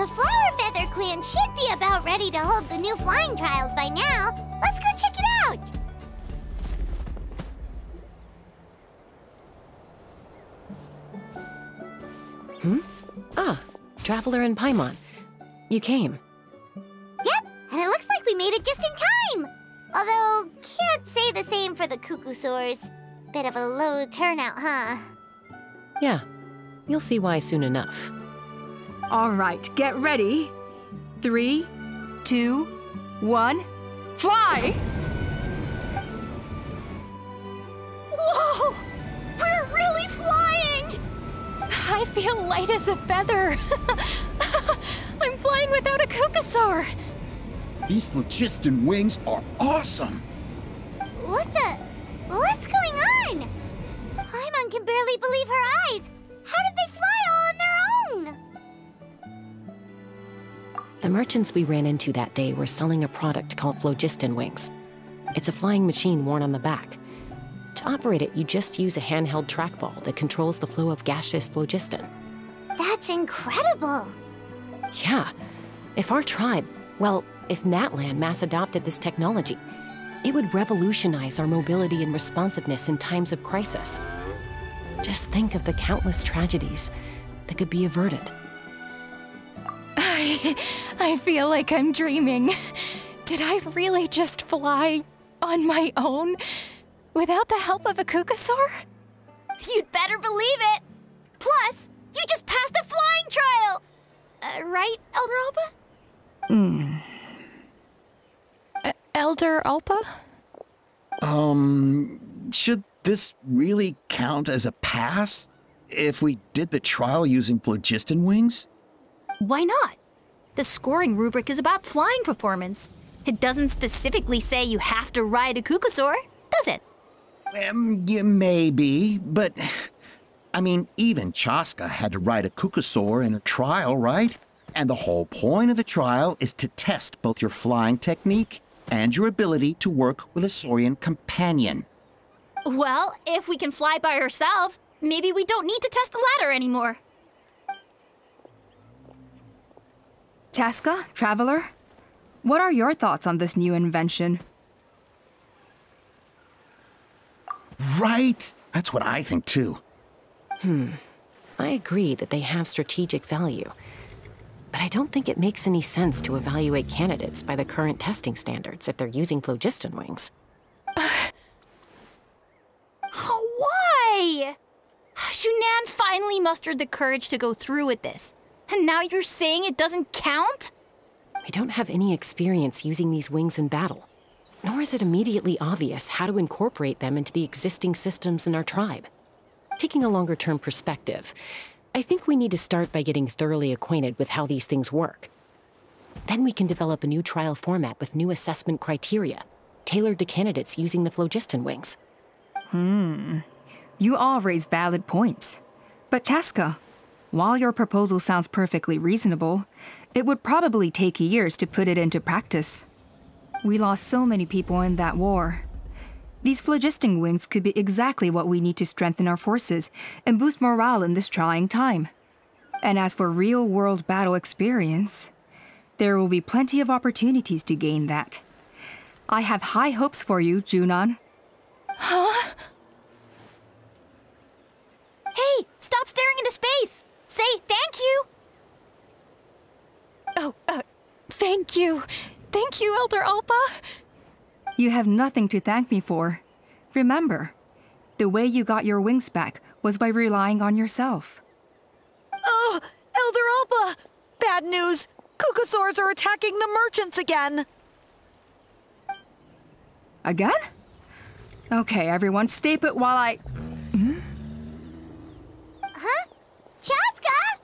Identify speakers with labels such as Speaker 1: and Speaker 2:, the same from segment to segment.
Speaker 1: The Flower Feather Clan should be about ready to hold the new flying trials by now. Let's go check it out!
Speaker 2: Ah, Traveler and Paimon. You came.
Speaker 1: Yep, and it looks like we made it just in time! Although, can't say the same for the Cuckoosaurs. Bit of a low turnout, huh?
Speaker 2: Yeah, you'll see why soon enough.
Speaker 3: All right, get ready. 3, 2, 1, fly!
Speaker 4: Whoa! We're really flying! I feel light as a feather. I'm flying without a Cuckoosaur.
Speaker 5: These phlogiston wings are awesome!
Speaker 1: What's going on? Paimon can barely believe her eyes. How did they fly all on their own?
Speaker 2: The merchants we ran into that day were selling a product called phlogiston wings. It's a flying machine worn on the back. To operate it, you just use a handheld trackball that controls the flow of gaseous phlogiston.
Speaker 1: That's incredible!
Speaker 2: Yeah. If our tribe, well, if Natlan mass adopted this technology, it would revolutionize our mobility and responsiveness in times of crisis. Just think of the countless tragedies that could be averted.
Speaker 4: I feel like I'm dreaming. Did I really just fly on my own without the help of a Cuckoosaur?
Speaker 6: You'd better believe it! Plus, you just passed a flying trial! Right, Elder Alpa?
Speaker 4: Elder Alpa?
Speaker 5: Should this really count as a pass? If we did the trial using phlogiston wings?
Speaker 6: Why not? The scoring rubric is about flying performance. It doesn't specifically say you have to ride a Cuckoosaur, does it?
Speaker 5: Yeah, maybe, but... I mean, even Chaska had to ride a Cuckoosaur in a trial, right? And the whole point of the trial is to test both your flying technique and your ability to work with a Saurian companion.
Speaker 6: Well, if we can fly by ourselves, maybe we don't need to test the ladder anymore.
Speaker 3: Chaska, Traveler, what are your thoughts on this new invention?
Speaker 5: Right? That's what I think, too.
Speaker 2: I agree that they have strategic value, but I don't think it makes any sense to evaluate candidates by the current testing standards if they're using phlogiston wings.
Speaker 6: Why? Shunan finally mustered the courage to go through with this, and now you're saying it doesn't count?
Speaker 2: We don't have any experience using these wings in battle, nor is it immediately obvious how to incorporate them into the existing systems in our tribe. Taking a longer-term perspective, I think we need to start by getting thoroughly acquainted with how these things work. Then we can develop a new trial format with new assessment criteria, tailored to candidates using the phlogiston wings.
Speaker 3: You all raise valid points. But Chaska, while your proposal sounds perfectly reasonable, it would probably take years to put it into practice. We lost so many people in that war. These phlogiston wings could be exactly what we need to strengthen our forces and boost morale in this trying time. And as for real-world battle experience, there will be plenty of opportunities to gain that. I have high hopes for you, Junon.
Speaker 4: Huh?
Speaker 6: Hey, stop staring into space! Say thank you!
Speaker 4: Oh, thank you. Thank you, Elder Alpa.
Speaker 3: You have nothing to thank me for. Remember, the way you got your wings back was by relying on yourself.
Speaker 7: Oh, Elder Alpa! Bad news! Cuckoosaurs are attacking the merchants again!
Speaker 3: Again? Okay, everyone, stay put while I...
Speaker 1: Huh? Chaska?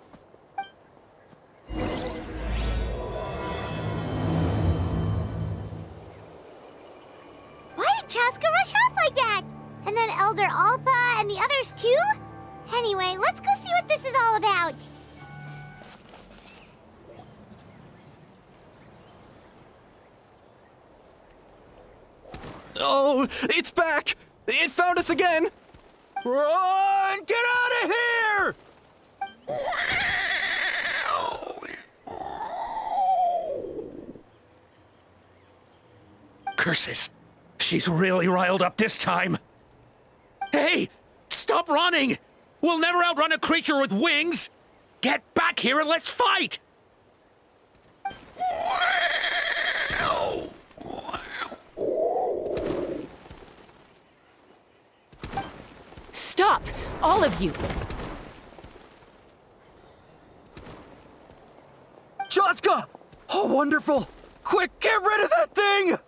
Speaker 1: Why did Chaska rush off like that? And then Elder Alpa and the others too? Anyway, let's go see what this is all about.
Speaker 8: Oh, it's back! It found us again! Run! Get out of here!
Speaker 9: Curses. She's really riled up this time. Hey! Stop running! We'll never outrun a creature with wings! Get back here and let's fight!
Speaker 2: Stop! All of you!
Speaker 8: Chaska! Oh, wonderful! Quick, get rid of that thing!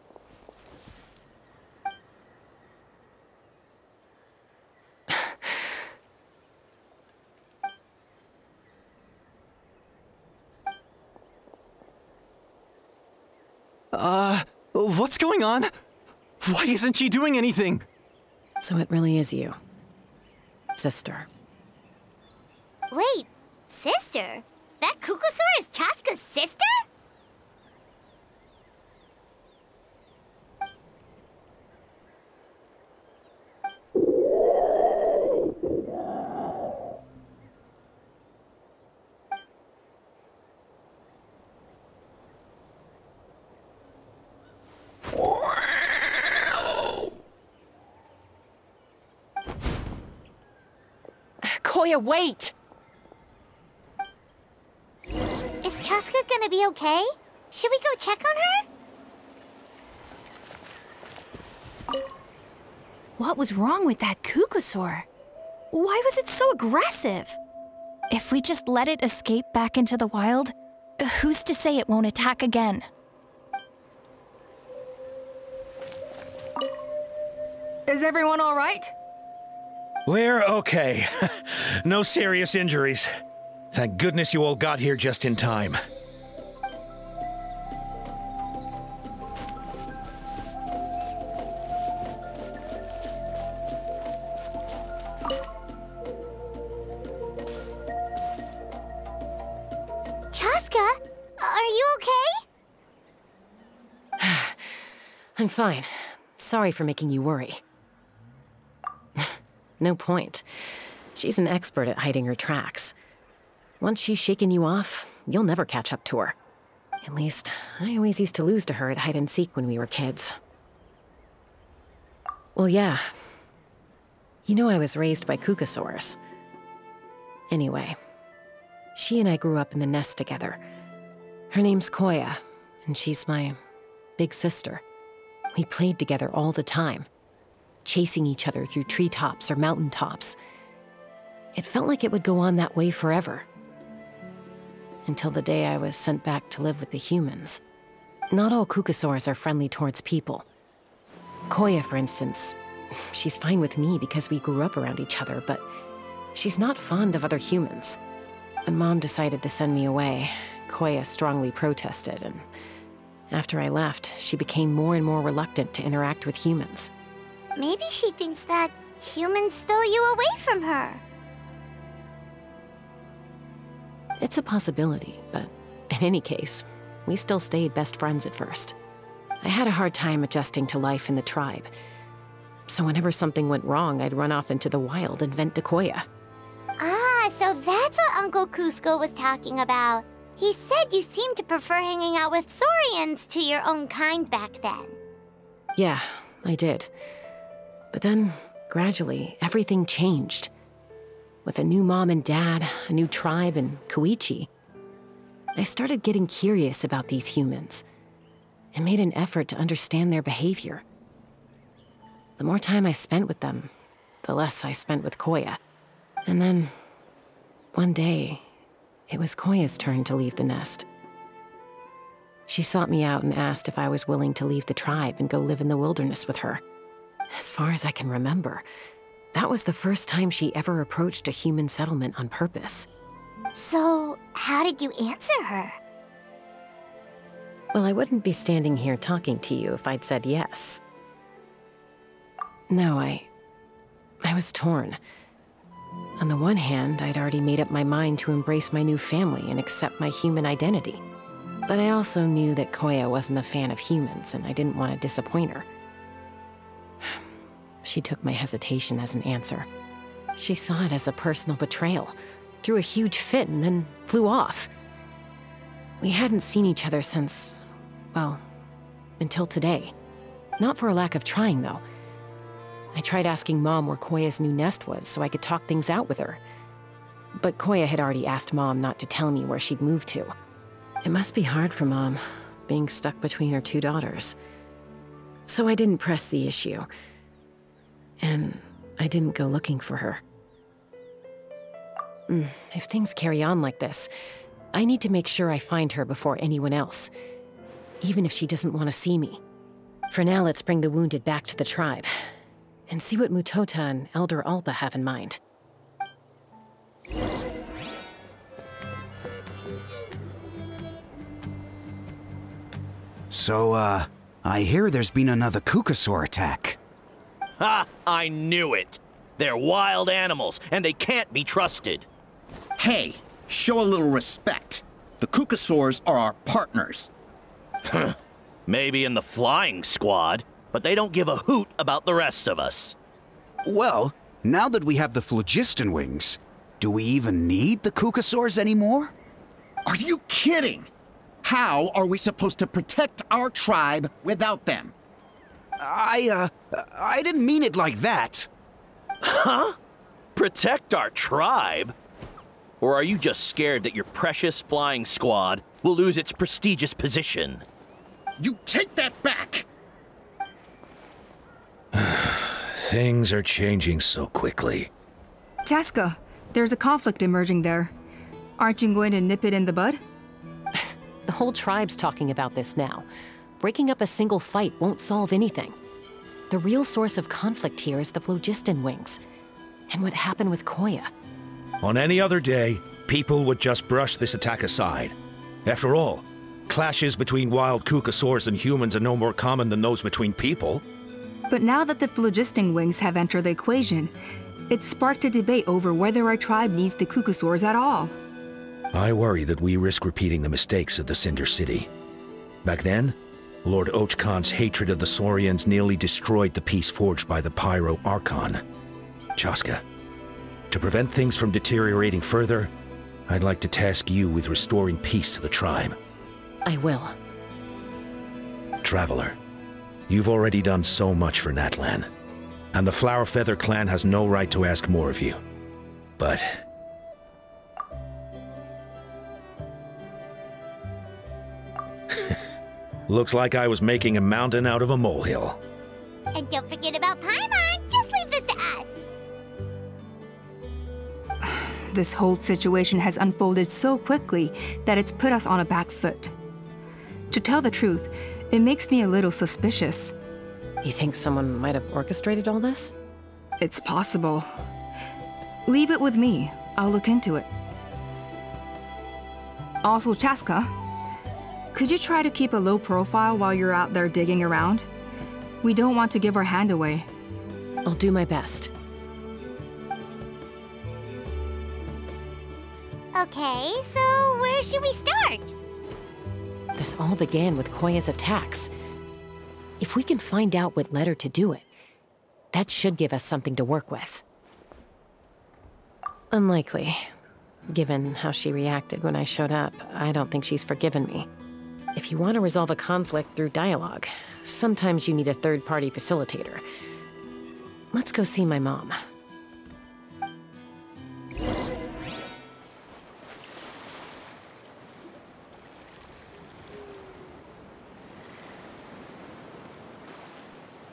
Speaker 8: What's going on? Why isn't she doing anything?
Speaker 2: So it really is you, sister.
Speaker 1: Wait, sister? That Kukusaur is Chaska's sister?
Speaker 2: Koya, wait!
Speaker 1: Is Chaska gonna be okay? Should we go check on her?
Speaker 4: What was wrong with that Kukusaur? Why was it so aggressive? If we just let it escape back into the wild, who's to say it won't attack again?
Speaker 3: Is everyone all right?
Speaker 9: We're okay. No serious injuries. Thank goodness you all got here just in time.
Speaker 1: Chaska, are you okay?
Speaker 2: I'm fine. Sorry for making you worry. No point. She's an expert at hiding her tracks. Once she's shaken you off, you'll never catch up to her. At least, I always used to lose to her at hide-and-seek when we were kids. Well, yeah. You know I was raised by Kukusaurs. Anyway, she and I grew up in the nest together. Her name's Koya, and she's my big sister. We played together all the time, chasing each other through treetops or mountaintops. It felt like it would go on that way forever. Until the day I was sent back to live with the humans. Not all Kukusaurs are friendly towards people. Koya, for instance, she's fine with me because we grew up around each other, but she's not fond of other humans. When Mom decided to send me away, Koya strongly protested, and after I left, she became more and more reluctant to interact with humans.
Speaker 1: Maybe she thinks that humans stole you away from her.
Speaker 2: It's a possibility, but in any case, we still stayed best friends at first. I had a hard time adjusting to life in the tribe. So whenever something went wrong, I'd run off into the wild and vent to Koya.
Speaker 1: Ah, so that's what Uncle Cusco was talking about. He said you seemed to prefer hanging out with Saurians to your own kind back then.
Speaker 2: Yeah, I did. But then, gradually, everything changed. With a new mom and dad, a new tribe, and Koichi, I started getting curious about these humans and made an effort to understand their behavior. The more time I spent with them, the less I spent with Koya. And then, one day, it was Koya's turn to leave the nest. She sought me out and asked if I was willing to leave the tribe and go live in the wilderness with her. As far as I can remember, that was the first time she ever approached a human settlement on purpose.
Speaker 1: So, how did you answer her?
Speaker 2: Well, I wouldn't be standing here talking to you if I'd said yes. No, I was torn. On the one hand, I'd already made up my mind to embrace my new family and accept my human identity. But I also knew that Koya wasn't a fan of humans, and I didn't want to disappoint her. She took my hesitation as an answer. She saw it as a personal betrayal, threw a huge fit, and then flew off. We hadn't seen each other since, well, until today. Not for a lack of trying, though. I tried asking Mom where Koya's new nest was so I could talk things out with her. But Koya had already asked Mom not to tell me where she'd moved to. It must be hard for Mom, being stuck between her two daughters. So I didn't press the issue. And I didn't go looking for her. If things carry on like this, I need to make sure I find her before anyone else, even if she doesn't want to see me. For now, let's bring the wounded back to the tribe, and see what Mutota and Elder Alba have in mind.
Speaker 10: So, I hear there's been another Kukasaur attack.
Speaker 11: Ha! I knew it! They're wild animals, and they can't be trusted.
Speaker 5: Hey, show a little respect. The Kukasaurs are our partners.
Speaker 11: Maybe in the flying squad, but they don't give a hoot about the rest of us.
Speaker 10: Well, now that we have the phlogiston wings, do we even need the Kukasaurs anymore?
Speaker 5: Are you kidding? How are we supposed to protect our tribe without them?
Speaker 10: I didn't mean it like that.
Speaker 11: Huh? Protect our tribe? Or are you just scared that your precious flying squad will lose its prestigious position?
Speaker 5: You take that back!
Speaker 9: Things are changing so quickly.
Speaker 3: Chaska, there's a conflict emerging there. Aren't you going to nip it in the bud?
Speaker 2: The whole tribe's talking about this now. Breaking up a single fight won't solve anything. The real source of conflict here is the phlogiston wings, and what happened with Koya.
Speaker 9: On any other day, people would just brush this attack aside. After all, clashes between wild Kukasaurs and humans are no more common than those between people.
Speaker 3: But now that the phlogiston wings have entered the equation, it's sparked a debate over whether our tribe needs the Kukasaurs at all.
Speaker 9: I worry that we risk repeating the mistakes of the Cinder City. Back then, Lord Ochkan's hatred of the Saurians nearly destroyed the peace forged by the Pyro Archon. Chaska, to prevent things from deteriorating further, I'd like to task you with restoring peace to the tribe.
Speaker 2: I will.
Speaker 9: Traveler, you've already done so much for Natlan, and the Flower Feather clan has no right to ask more of you. But... looks like I was making a mountain out of a molehill.
Speaker 1: And don't forget about Paimon. Just leave this to us.
Speaker 3: This whole situation has unfolded so quickly that it's put us on a back foot. To tell the truth, it makes me a little suspicious.
Speaker 2: You think someone might have orchestrated all this?
Speaker 3: It's possible. Leave it with me. I'll look into it. Also, Chaska, could you try to keep a low profile while you're out there digging around? We don't want to give our hand away.
Speaker 2: I'll do my best.
Speaker 1: Okay, so where should we start?
Speaker 2: This all began with Koya's attacks. If we can find out what led her to do it, that should give us something to work with. Unlikely. Given how she reacted when I showed up, I don't think she's forgiven me. If you want to resolve a conflict through dialogue, sometimes you need a third-party facilitator. Let's go see my mom.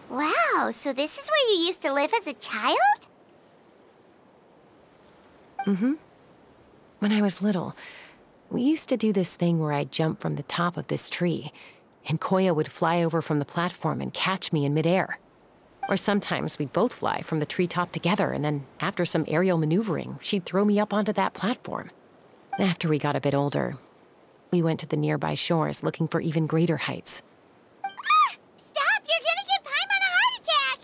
Speaker 1: Wow, so this is where you used to live as a child?
Speaker 2: Mm-hmm. When I was little, we used to do this thing where I'd jump from the top of this tree, and Koya would fly over from the platform and catch me in midair. Or sometimes we'd both fly from the treetop together, and then after some aerial maneuvering, she'd throw me up onto that platform. After we got a bit older, we went to the nearby shores looking for even greater heights.
Speaker 1: Ah! Stop! You're gonna give Paimon a heart attack!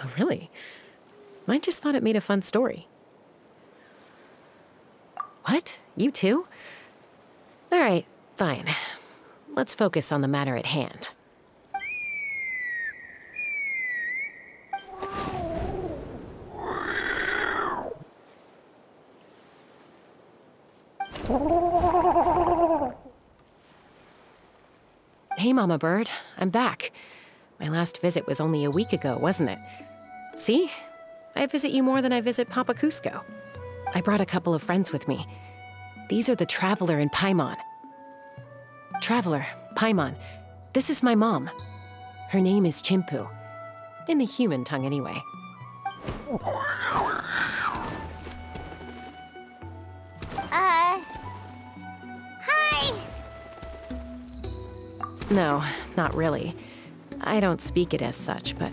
Speaker 2: Oh, really? I just thought it made a fun story. What? You too? All right, fine. Let's focus on the matter at hand. Hey, Mama Bird. I'm back. My last visit was only a week ago, wasn't it? See? I visit you more than I visit Papa Cusco. I brought a couple of friends with me. These are the Traveler and Paimon. Traveler, Paimon, this is my mom. Her name is Chimpu. In the human tongue, anyway.
Speaker 1: Hi!
Speaker 2: No, not really. I don't speak it as such, but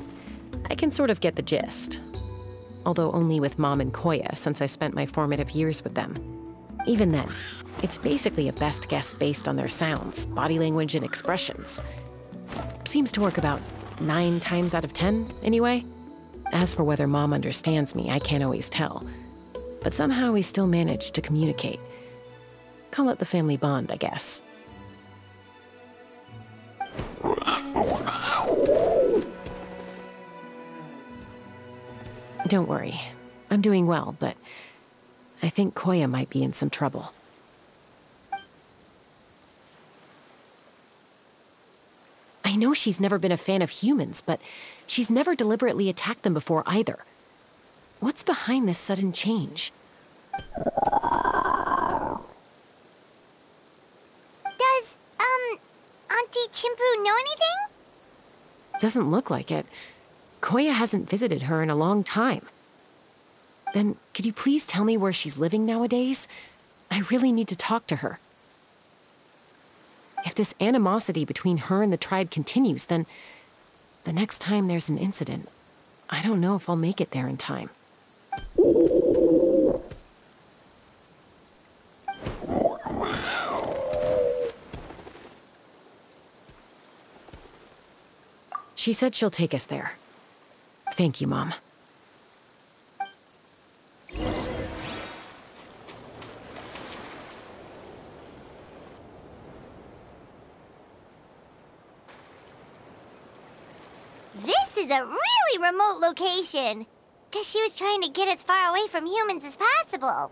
Speaker 2: I can sort of get the gist. Although only with Mom and Koya, since I spent my formative years with them. Even then, it's basically a best guess based on their sounds, body language, and expressions. Seems to work about 9 times out of 10, anyway. As for whether Mom understands me, I can't always tell. But somehow we still manage to communicate. Call it the family bond, I guess. Don't worry. I'm doing well, but I think Koya might be in some trouble. I know she's never been a fan of humans, but she's never deliberately attacked them before either. What's behind this sudden change?
Speaker 1: Does, Auntie Chimpu know anything?
Speaker 2: Doesn't look like it. Koya hasn't visited her in a long time. Then, could you please tell me where she's living nowadays? I really need to talk to her. If this animosity between her and the tribe continues, then the next time there's an incident, I don't know if I'll make it there in time. She said she'll take us there. Thank you, Mom.
Speaker 1: This is a really remote location. Guess she was trying to get as far away from humans as possible.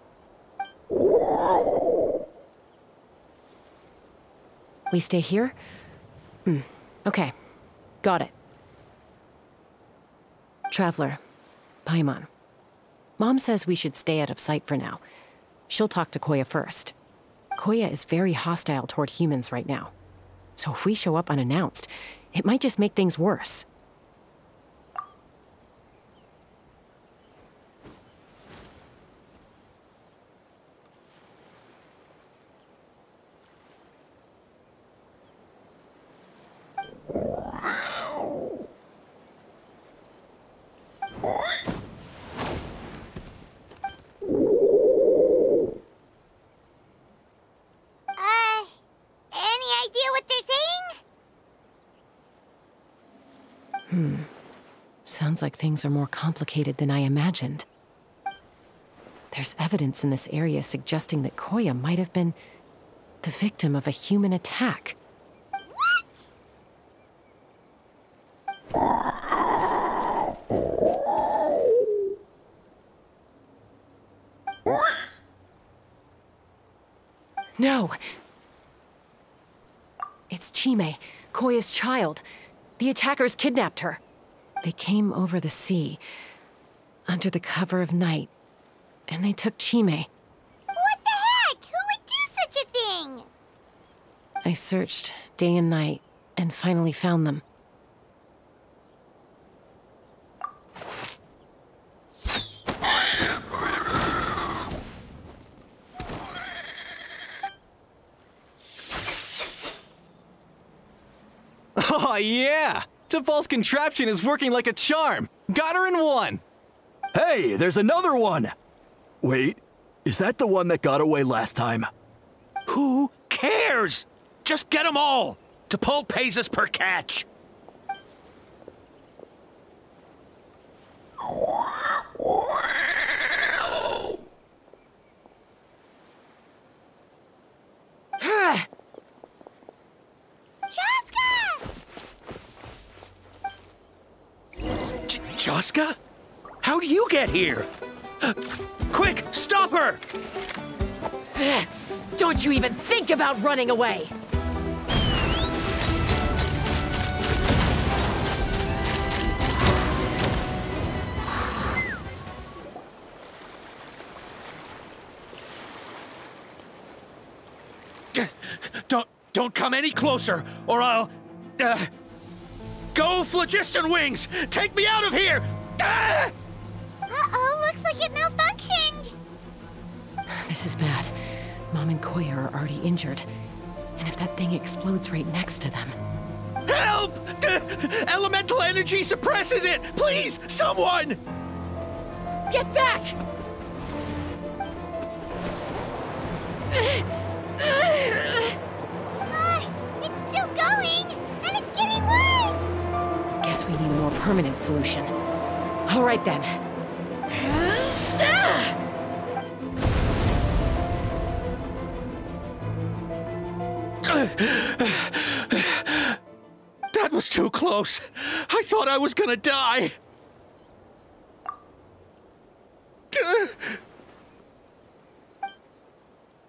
Speaker 2: We stay here? Okay. Got it. Traveler, Paimon. Mom says we should stay out of sight for now. She'll talk to Koya first. Koya is very hostile toward humans right now. So if we show up unannounced, it might just make things worse.
Speaker 1: Any idea what they're saying?
Speaker 2: Sounds like things are more complicated than I imagined. There's evidence in this area suggesting that Koya might have been the victim of a human attack. No! It's Chime, Koya's child. The attackers kidnapped her. They came over the sea, under the cover of night, and they took Chime.
Speaker 1: What the heck? Who would do such a thing?
Speaker 2: I searched day and night, and finally found them.
Speaker 8: Oh, yeah! Tafal's contraption is working like a charm! Got her in one!
Speaker 12: Hey, there's another one! Wait, is that the one that got away last time?
Speaker 9: Who cares? Just get them all! T'Pol pays us per catch! Chaska? How'd you get here? Quick, stop her!
Speaker 2: Don't you even think about running away!
Speaker 9: don't come any closer, or I'll... Go, Phlogiston Wings! Take me out of here! Ah!
Speaker 1: Uh-oh, looks like it malfunctioned.
Speaker 2: This is bad. Mom and Koya are already injured. And if that thing explodes right next to them...
Speaker 9: Help! Elemental energy suppresses it! Please, someone!
Speaker 6: Get back!
Speaker 1: It's still going, and it's getting worse.
Speaker 2: Guess we need a more permanent solution. All right then.
Speaker 9: That was too close. I thought I was gonna die.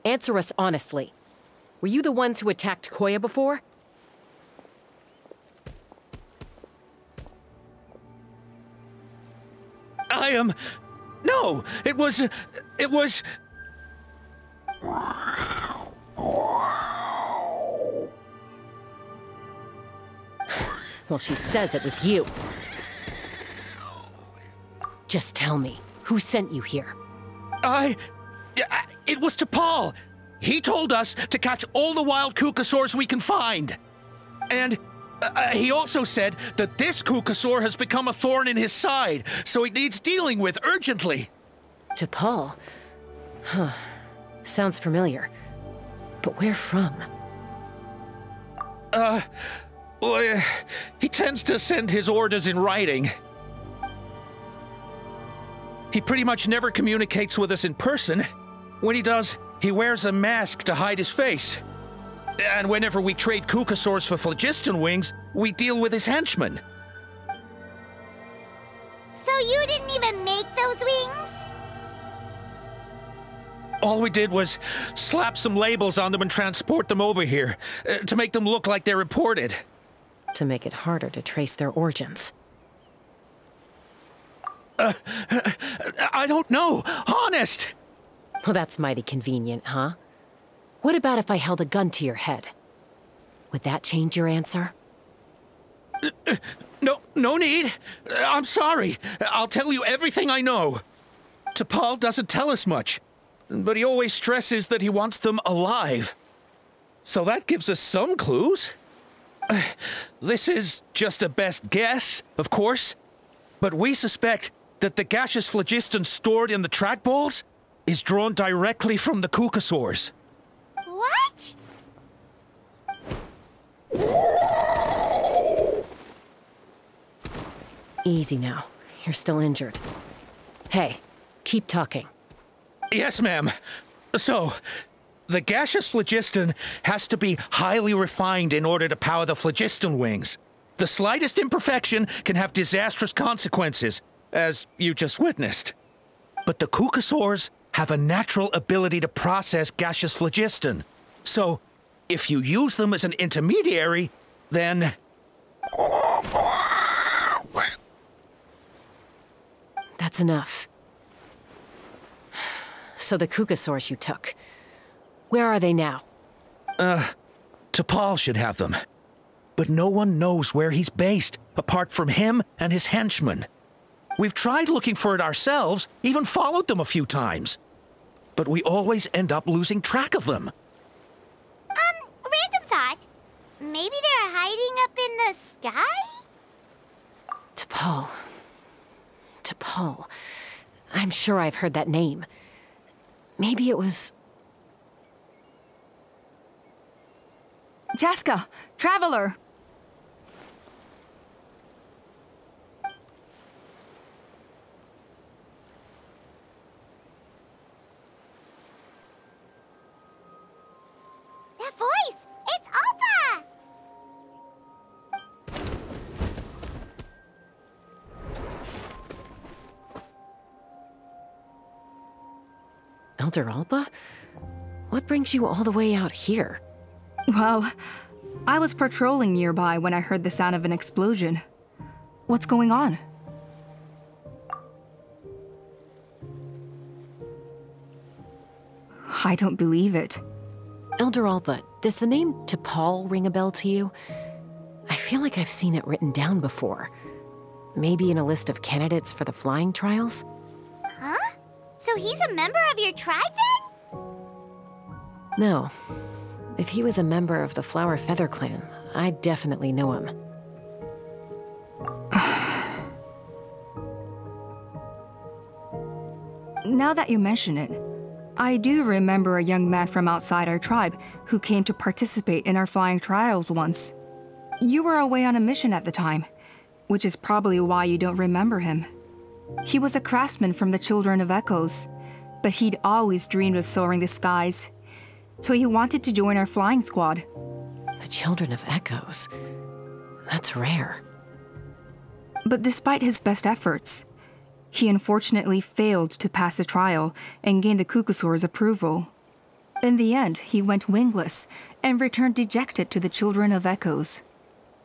Speaker 2: Answer us honestly. Were you the ones who attacked Koya before?
Speaker 9: I am... No, it was...
Speaker 2: Well, she says it was you. Just tell me, who sent you here?
Speaker 9: It was T'Pol. He told us to catch all the wild Kukasaurs we can find. And he also said that this Kukasaur has become a thorn in his side, so he needs dealing with urgently.
Speaker 2: T'Pol? Huh. Sounds familiar. But where from?
Speaker 9: Well, he tends to send his orders in writing. He pretty much never communicates with us in person. When he does, he wears a mask to hide his face. And whenever we trade Kukasaurs for Phlogiston Wings, we deal with his henchmen.
Speaker 1: So you didn't even make those wings?
Speaker 9: All we did was slap some labels on them and transport them over here, to make them look like they're imported.
Speaker 2: To make it harder to trace their origins.
Speaker 9: I don't know, honest!
Speaker 2: Well, that's mighty convenient, huh? What about if I held a gun to your head? Would that change your answer?
Speaker 9: No need. I'm sorry. I'll tell you everything I know. T'Pol doesn't tell us much, but he always stresses that he wants them alive. So that gives us some clues. This is just a best guess, of course, but we suspect that the gaseous phlogiston stored in the trackballs is drawn directly from the Kukasaurs.
Speaker 1: What?
Speaker 2: Easy now. You're still injured. Hey, keep talking.
Speaker 9: Yes, ma'am. So, the gaseous phlogiston has to be highly refined in order to power the phlogiston wings. The slightest imperfection can have disastrous consequences, as you just witnessed. But the Kukasaurs have a natural ability to process gaseous phlogiston. So, if you use them as an intermediary, then...
Speaker 2: That's enough. So the Kukasaurs you took, where are they now?
Speaker 9: T'Pol should have them. But no one knows where he's based, apart from him and his henchmen. We've tried looking for it ourselves, even followed them a few times. But we always end up losing track of them.
Speaker 1: Random thought. Maybe they're hiding up in the sky?
Speaker 2: T'Pol. T'Pol. I'm sure I've heard that name. Maybe it was...
Speaker 3: Chaska, Traveler!
Speaker 1: That voice! It's Alpa!
Speaker 2: Elder Alpa? What brings you all the way out here?
Speaker 3: Well, I was patrolling nearby when I heard the sound of an explosion. What's going on? I don't believe it.
Speaker 2: Elder Alba, does the name T'Pol ring a bell to you? I feel like I've seen it written down before. Maybe in a list of candidates for the flying trials?
Speaker 1: Huh? So he's a member of your tribe then?
Speaker 2: No. If he was a member of the Flower Feather clan, I'd definitely know him.
Speaker 3: Now that you mention it, I do remember a young man from outside our tribe who came to participate in our flying trials once. You were away on a mission at the time, which is probably why you don't remember him. He was a craftsman from the Children of Echoes, but he'd always dreamed of soaring the skies, so he wanted to join our flying squad.
Speaker 2: The Children of Echoes? That's rare.
Speaker 3: But despite his best efforts, he unfortunately failed to pass the trial and gain the Kukusaur's approval. In the end, he went wingless and returned dejected to the Children of Echoes.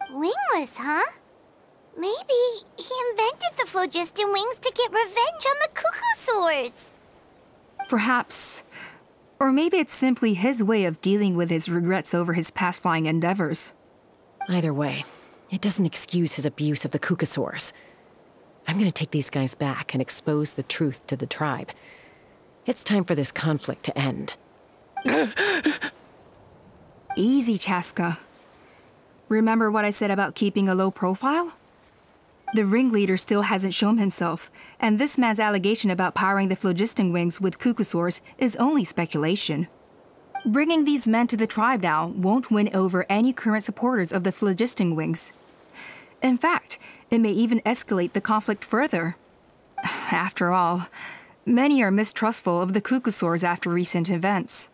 Speaker 1: Wingless, huh? Maybe he invented the phlogiston wings to get revenge on the Kukusaurs.
Speaker 3: Perhaps. Or maybe it's simply his way of dealing with his regrets over his past flying endeavors.
Speaker 2: Either way, it doesn't excuse his abuse of the Kukusaurs. I'm gonna take these guys back and expose the truth to the tribe. It's time for this conflict to end.
Speaker 3: Easy, Chaska. Remember what I said about keeping a low profile? The ringleader still hasn't shown himself, and this man's allegation about powering the phlogiston wings with Kukusaurs is only speculation. Bringing these men to the tribe now won't win over any current supporters of the phlogiston wings. In fact, it may even escalate the conflict further. After all, many are mistrustful of the Kukusaurs after recent events.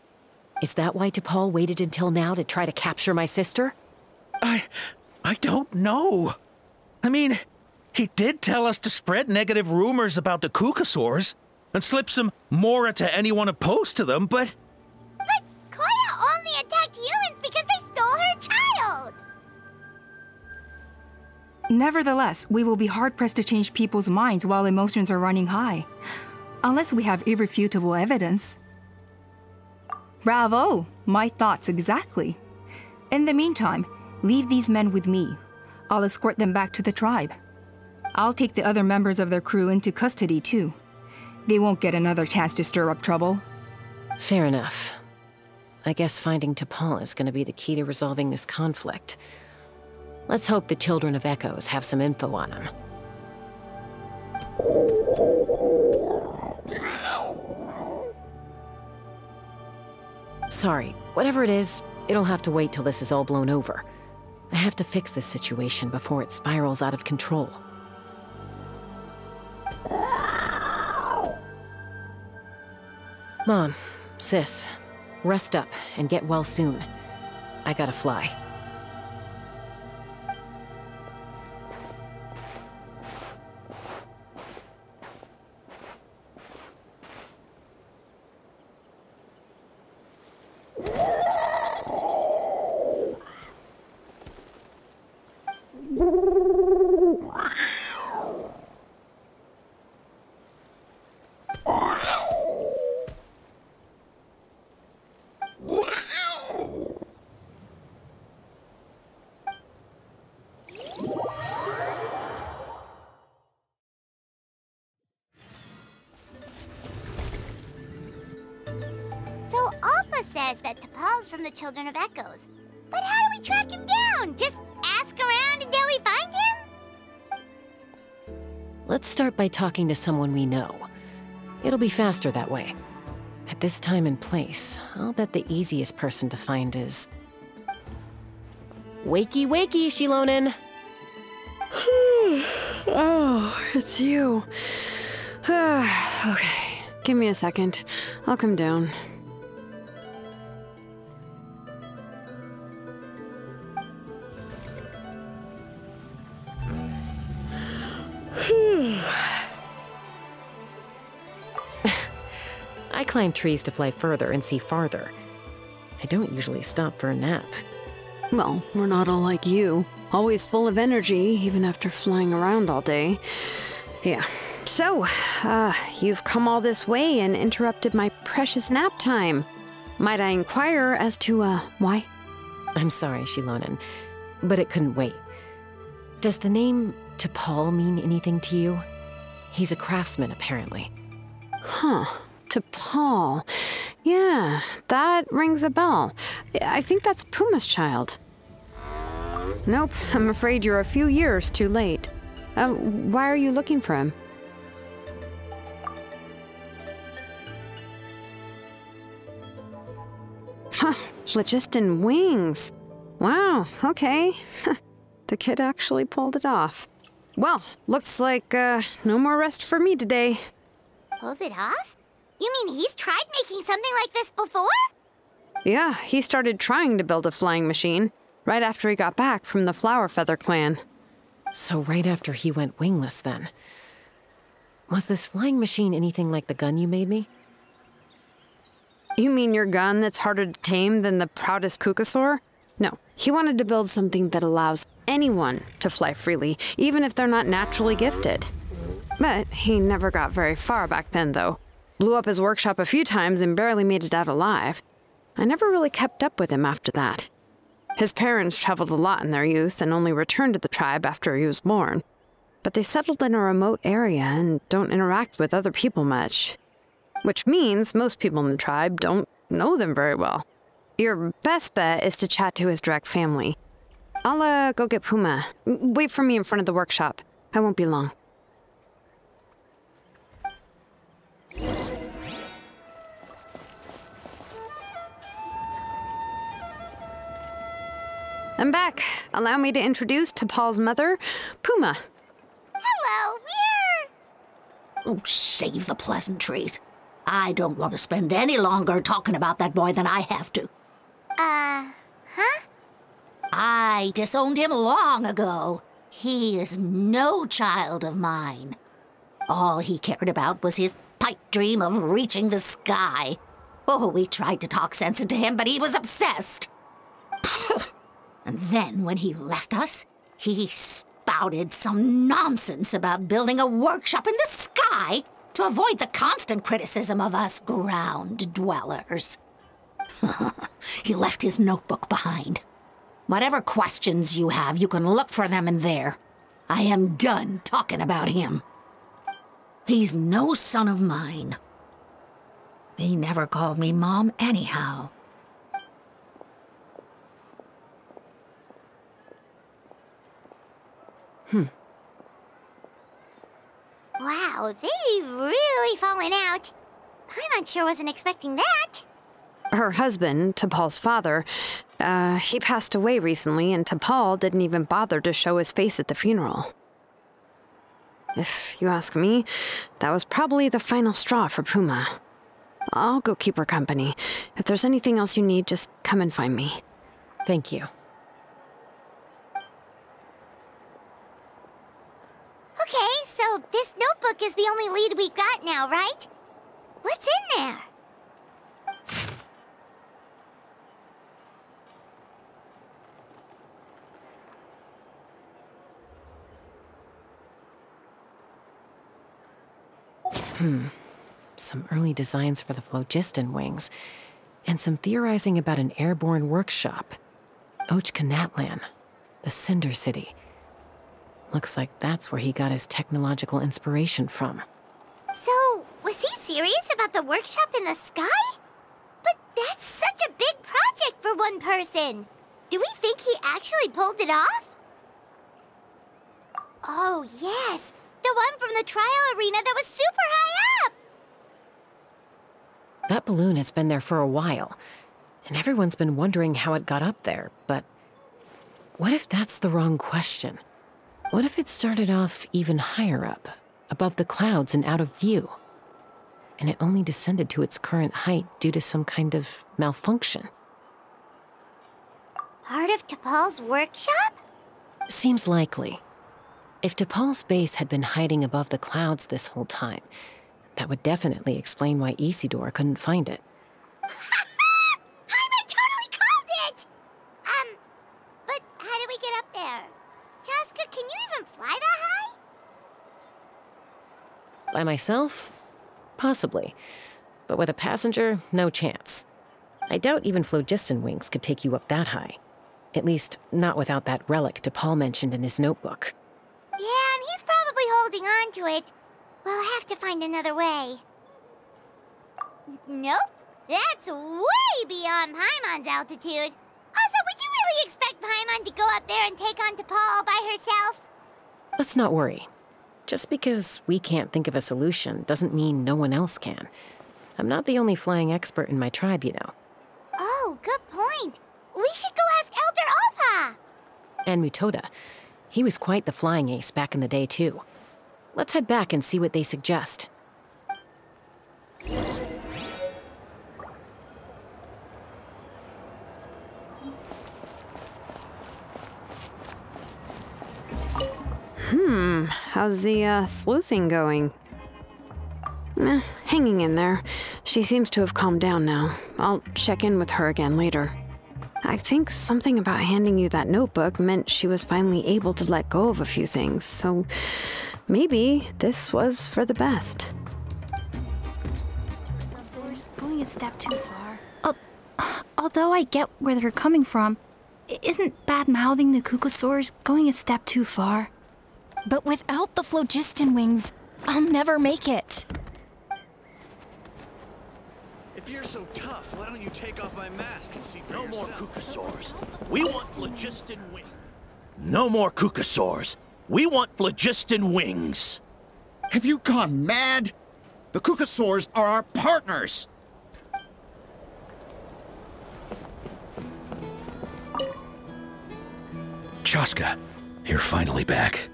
Speaker 2: Is that why T'Pol waited until now to try to capture my sister?
Speaker 13: I don't know. I mean, he did tell us to spread negative rumors about the Kukusaurs and slip some mora to anyone opposed to them, but...
Speaker 1: But Koya only attacked humans because they stole her child!
Speaker 3: Nevertheless, we will be hard-pressed to change people's minds while emotions are running high. Unless we have irrefutable evidence. Bravo! My thoughts exactly. In the meantime, leave these men with me. I'll escort them back to the tribe. I'll take the other members of their crew into custody too. They won't get another chance to stir up trouble.
Speaker 2: Fair enough. I guess finding T'Pol is gonna be the key to resolving this conflict. Let's hope the Children of Echoes have some info on him. Sorry, whatever it is, it'll have to wait till this is all blown over. I have to fix this situation before it spirals out of control. Mom, sis, rest up and get well soon. I gotta fly.
Speaker 1: Says that T'Pol's from the Children of Echoes. But how do we track him down? Just ask around until we find him?
Speaker 2: Let's start by talking to someone we know. It'll be faster that way. At this time and place, I'll bet the easiest person to find is... Wakey, wakey, Shilonen!
Speaker 14: Oh, it's you. Okay, give me a second. I'll come down.
Speaker 2: I climb trees to fly further and see farther. I don't usually stop for a nap.
Speaker 14: Well, we're not all like you. Always full of energy, even after flying around all day. Yeah. So, you've come all this way and interrupted my precious nap time. Might I inquire as to, why?
Speaker 2: I'm sorry, Shilonen, but it couldn't wait. Does the name T'Pol mean anything to you? He's a craftsman, apparently.
Speaker 14: Huh. T'Pol. Yeah, that rings a bell. I think that's Puma's child. Nope, I'm afraid you're a few years too late. Why are you looking for him? Huh, phlogiston wings. Wow, okay. The kid actually pulled it off. Well, looks like, no more rest for me today.
Speaker 1: Pulled it off? You mean he's tried making something like this before?
Speaker 14: Yeah, he started trying to build a flying machine right after he got back from the Flower Feather clan.
Speaker 2: So right after he went wingless, then. Was this flying machine anything like the gun you made me?
Speaker 14: You mean your gun that's harder to tame than the proudest Kukasaur? No, he wanted to build something that allows anyone to fly freely, even if they're not naturally gifted. But he never got very far back then, though. Blew up his workshop a few times and barely made it out alive. I never really kept up with him after that. His parents traveled a lot in their youth and only returned to the tribe after he was born. But they settled in a remote area and don't interact with other people much. Which means most people in the tribe don't know them very well. Your best bet is to chat to his direct family. I'll, go get Puma. Wait for me in front of the workshop. I won't be long. I'm back. Allow me to introduce T'Pol's mother, Puma.
Speaker 1: Hello, we're...
Speaker 15: Oh, save the pleasantries. I don't want to spend any longer talking about that boy than I have to.
Speaker 1: Huh?
Speaker 15: I disowned him long ago. He is no child of mine. All he cared about was his pipe dream of reaching the sky. Oh, we tried to talk sense into him, but he was obsessed. And then when he left us, he spouted some nonsense about building a workshop in the sky to avoid the constant criticism of us ground dwellers. He left his notebook behind. Whatever questions you have, you can look for them in there. I am done talking about him. He's no son of mine. He never called me Mom anyhow.
Speaker 1: Wow, they've really fallen out. I'm sure wasn't expecting that.
Speaker 14: Her husband, T'Pol's father, he passed away recently, and T'Pol didn't even bother to show his face at the funeral. If you ask me, that was probably the final straw for Puma. I'll go keep her company. If there's anything else you need, just come and find me.
Speaker 2: Thank you.
Speaker 1: Okay, so this notebook is the only lead we got now, right? What's in there?
Speaker 2: Some early designs for the phlogiston wings, and some theorizing about an airborne workshop. Ochkanatlan, the Cinder City. Looks like that's where he got his technological inspiration from.
Speaker 1: So, was he serious about the workshop in the sky? But that's such a big project for one person. Do we think he actually pulled it off? Oh, yes. The one from the trial arena that was super high up!
Speaker 2: That balloon has been there for a while, and everyone's been wondering how it got up there, but what if that's the wrong question? What if it started off even higher up, above the clouds and out of view, and it only descended to its current height due to some kind of malfunction?
Speaker 1: Part of T'Pol's workshop?
Speaker 2: Seems likely. If T'Pol's base had been hiding above the clouds this whole time, that would definitely explain why Isidore couldn't find it.
Speaker 1: I totally called it! But how do we get up there? Chaska, can you even fly that high?
Speaker 2: By myself? Possibly. But with a passenger, no chance. I doubt even phlogiston wings could take you up that high. At least, not without that relic DePaul mentioned in his notebook.
Speaker 1: Yeah, and he's probably holding on to it. We'll have to find another way. Nope. That's way beyond Paimon's altitude. Also, would you really expect Paimon to go up there and take on DePaul all by herself?
Speaker 2: Let's not worry. Just because we can't think of a solution doesn't mean no one else can. I'm not the only flying expert in my tribe, you know.
Speaker 1: Oh, good point. We should go ask Elder Alpa.
Speaker 2: And Mutoda. He was quite the flying ace back in the day, too. Let's head back and see what they suggest.
Speaker 14: How's the sleuthing going? Hanging in there. She seems to have calmed down now. I'll check in with her again later. I think something about handing you that notebook meant she was finally able to let go of a few things, so maybe this was for the best.
Speaker 4: Going a step too far. Although I get where they're coming from, isn't bad-mouthing the Kukasaurs going a step too far?
Speaker 6: But without the phlogiston wings, I'll never make it.
Speaker 8: If you're so tough, why don't you take off my mask and see for
Speaker 11: No more
Speaker 8: yourself?
Speaker 11: Kukasaurs. We want phlogiston wings. No more Kukasaurs. We want phlogiston wings.
Speaker 5: Have you gone mad? The Kukasaurs are our partners!
Speaker 9: Chaska, you're finally back.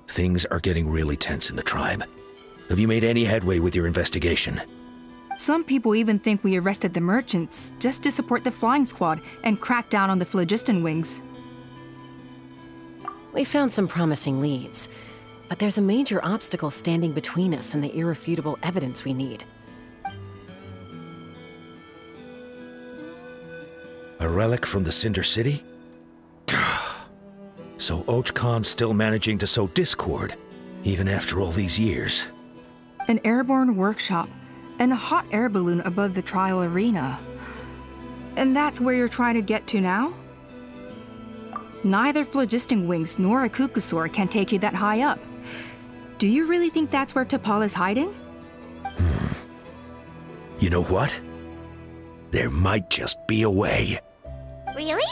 Speaker 9: Things are getting really tense in the tribe. Have you made any headway with your investigation?
Speaker 3: Some people even think we arrested the merchants just to support the flying squad and crack down on the phlogiston wings.
Speaker 2: We found some promising leads, but there's a major obstacle standing between us and the irrefutable evidence we need.
Speaker 9: A relic from the Cinder City? So Och Khan's still managing to sow discord, even after all these years.
Speaker 3: An airborne workshop and a hot air balloon above the trial arena. And that's where you're trying to get to now? Neither phlogiston wings nor a Kukasaur can take you that high up. Do you really think that's where T'Pol is hiding?
Speaker 9: You know what? There might just be a way.
Speaker 1: Really?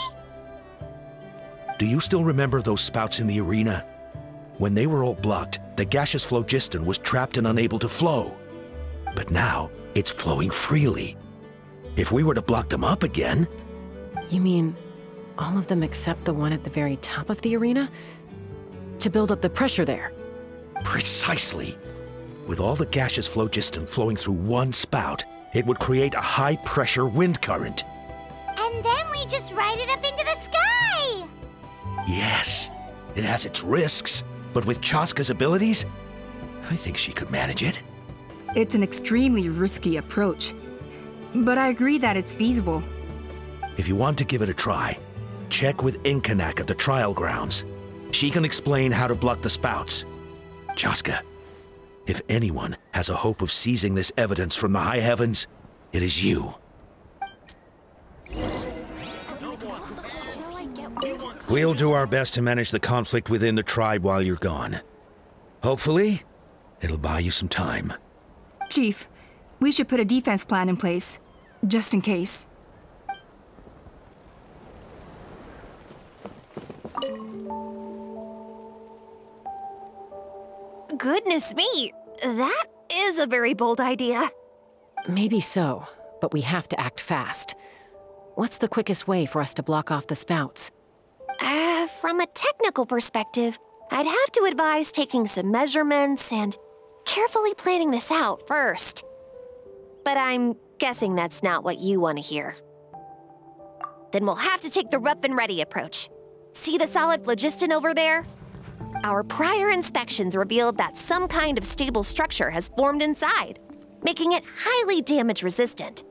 Speaker 9: Do you still remember those spouts in the arena? When they were all blocked, the gaseous phlogiston was trapped and unable to flow. But now, it's flowing freely. If we were to block them up again...
Speaker 2: You mean all of them except the one at the very top of the arena? To build up the pressure there?
Speaker 9: Precisely. With all the gaseous phlogiston flowing through one spout, it would create a high-pressure wind current.
Speaker 1: And then we just ride it up into the sky!
Speaker 9: Yes, it has its risks, but with Chaska's abilities, I think she could manage it.
Speaker 3: It's an extremely risky approach, but I agree that it's feasible.
Speaker 9: If you want to give it a try, check with Inkanak at the trial grounds. She can explain how to block the spouts. Chaska, if anyone has a hope of seizing this evidence from the high heavens, it is you. We'll do our best to manage the conflict within the tribe while you're gone. Hopefully, it'll buy you some time.
Speaker 3: Chief, we should put a defense plan in place, just in case.
Speaker 16: Goodness me, that is a very bold idea.
Speaker 2: Maybe so, but we have to act fast. What's the quickest way for us to block off the spouts?
Speaker 16: From a technical perspective, I'd have to advise taking some measurements and carefully planning this out first. But I'm guessing that's not what you want to hear. Then we'll have to take the rough and ready approach. See the solid phlogiston over there? Our prior inspections revealed that some kind of stable structure has formed inside, making it highly damage resistant.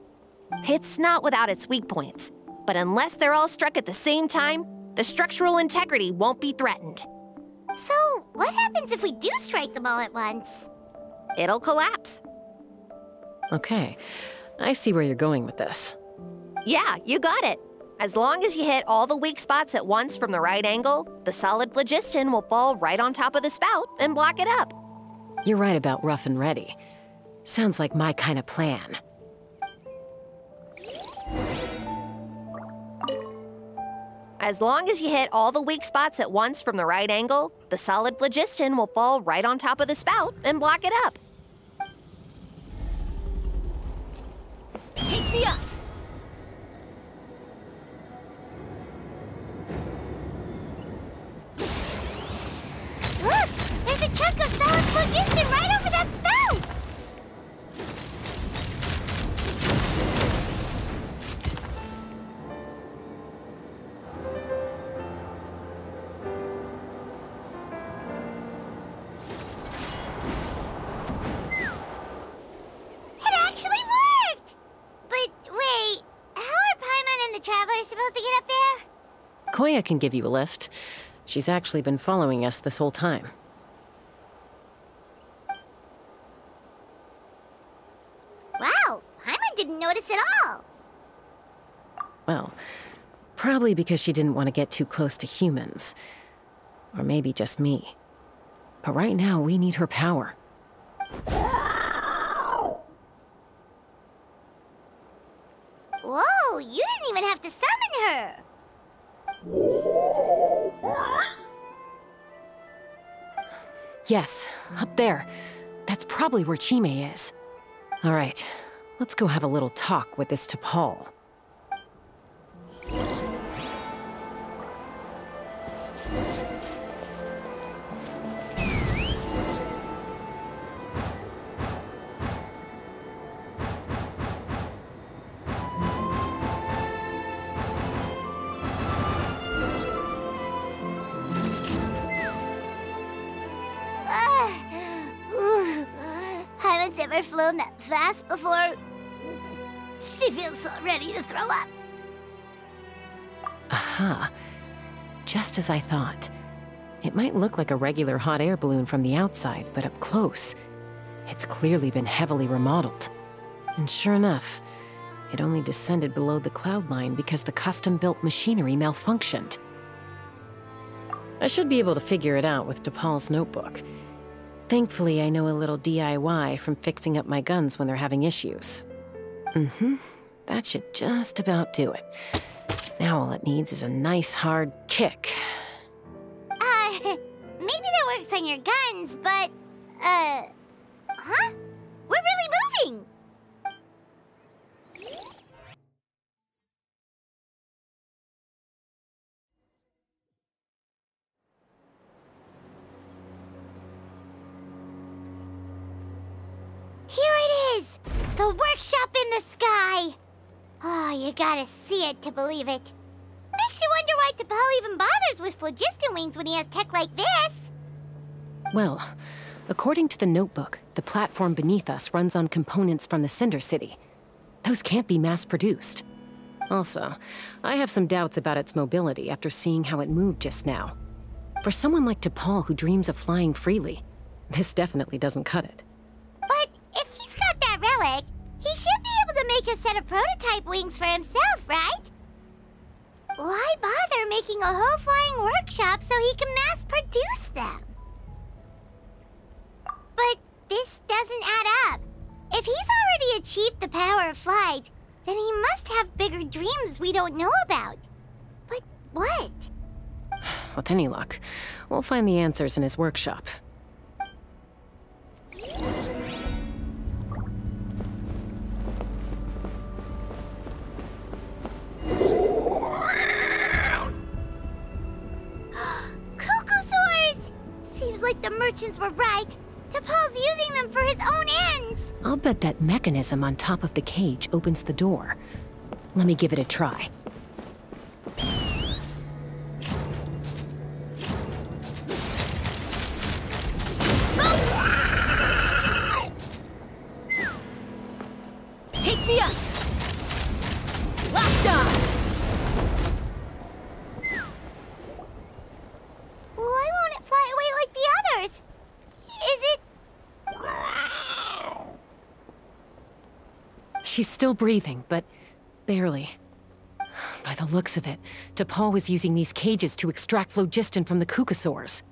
Speaker 16: It's not without its weak points, but unless they're all struck at the same time, the structural integrity won't be threatened.
Speaker 1: So, what happens if we do strike them all at once?
Speaker 16: It'll collapse.
Speaker 2: Okay, I see where you're going with this.
Speaker 16: Yeah, you got it. As long as you hit all the weak spots at once from the right angle, the solid phlogiston will fall right on top of the spout and block it up.
Speaker 2: You're right about rough and ready. Sounds like my kind of plan.
Speaker 16: As long as you hit all the weak spots at once from the right angle, the solid phlogiston will fall right on top of the spout and block it up.
Speaker 6: Take me up!
Speaker 1: Look! There's a chunk of solid phlogiston right over that spout! It actually worked! But wait, how are Paimon and the Travelers supposed to get up there?
Speaker 2: Koya can give you a lift. She's actually been following us this whole time.
Speaker 1: Wow, Paimon didn't notice at all.
Speaker 2: Well, probably because she didn't want to get too close to humans. Or maybe just me. But right now, we need her power.
Speaker 1: Whoa, you didn't even have to summon her.
Speaker 2: Yes, up there. That's probably where Chime is. All right, let's go have a little talk with this T'Pol.
Speaker 1: Paimon's never flown that fast before. She feels so ready to throw up.
Speaker 2: Aha. Just as I thought. It might look like a regular hot air balloon from the outside, but up close, it's clearly been heavily remodeled. And sure enough, it only descended below the cloud line because the custom-built machinery malfunctioned. I should be able to figure it out with T'Pol's notebook. Thankfully, I know a little DIY from fixing up my guns when they're having issues. That should just about do it. Now all it needs is a nice hard kick.
Speaker 1: Maybe that works on your guns, but, huh? We're really moving! Here it is! The workshop in the sky! Oh, you gotta see it to believe it. Makes you wonder why T'Pol even bothers with phlogiston wings when he has tech like this.
Speaker 2: Well, according to the notebook, the platform beneath us runs on components from the Cinder City. Those can't be mass-produced. Also, I have some doubts about its mobility after seeing how it moved just now. For someone like T'Pol who dreams of flying freely, this definitely doesn't cut it.
Speaker 1: But if he's got that relic, he should be able to make a set of prototype wings for himself, right? Why bother making a whole flying workshop so he can mass-produce them? But this doesn't add up. If he's already achieved the power of flight, then he must have bigger dreams we don't know about. But what?
Speaker 2: With any luck, we'll find the answers in his workshop.
Speaker 1: Seems like the merchants were right. T'Pol's using them for his own ends.
Speaker 2: I'll bet that mechanism on top of the cage opens the door. Let me give it a try.
Speaker 6: Take me up! Locked on!
Speaker 1: Why won't it fly away like the others? Is it...
Speaker 2: She's still breathing, but barely. By the looks of it, T'Pol was using these cages to extract phlogiston from the Kukasaurs.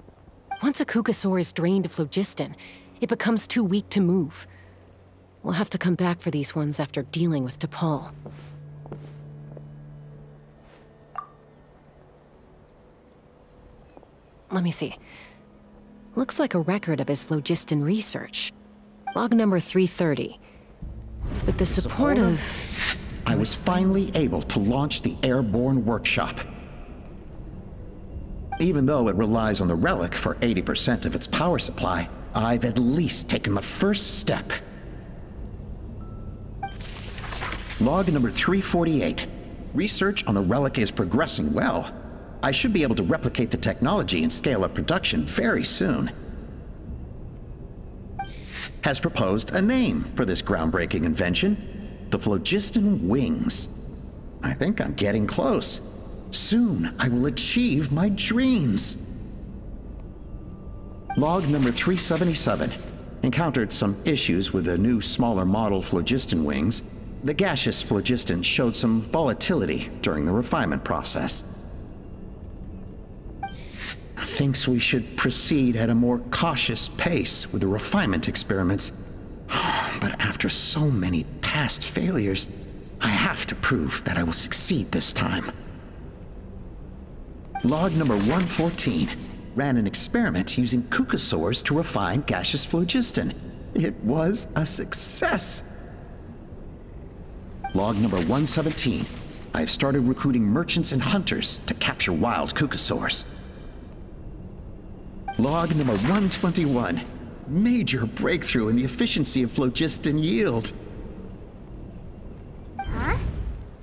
Speaker 2: Once a Kukasaur is drained of phlogiston, it becomes too weak to move. We'll have to come back for these ones after dealing with T'Pol. Let me see. Looks like a record of his phlogiston research. Log number 330. With the support of...
Speaker 5: I was finally able to launch the airborne workshop. Even though it relies on the relic for 80% of its power supply, I've at least taken the first step. Log number 348. Research on the relic is progressing well. I should be able to replicate the technology and scale up production very soon. Has proposed a name for this groundbreaking invention: the phlogiston wings. I think I'm getting close. Soon I will achieve my dreams. Log number 377. Encountered some issues with the new smaller model phlogiston wings. The gaseous phlogiston showed some volatility during the refinement process. Thinks we should proceed at a more cautious pace with the refinement experiments. But after so many past failures, I have to prove that I will succeed this time. Log number 114. Ran an experiment using Kukasaurs to refine gaseous phlogiston. It was a success. Log number 117. I have started recruiting merchants and hunters to capture wild Kukasaurs. Log number 121. Major breakthrough in the efficiency of phlogiston yield.
Speaker 1: Huh?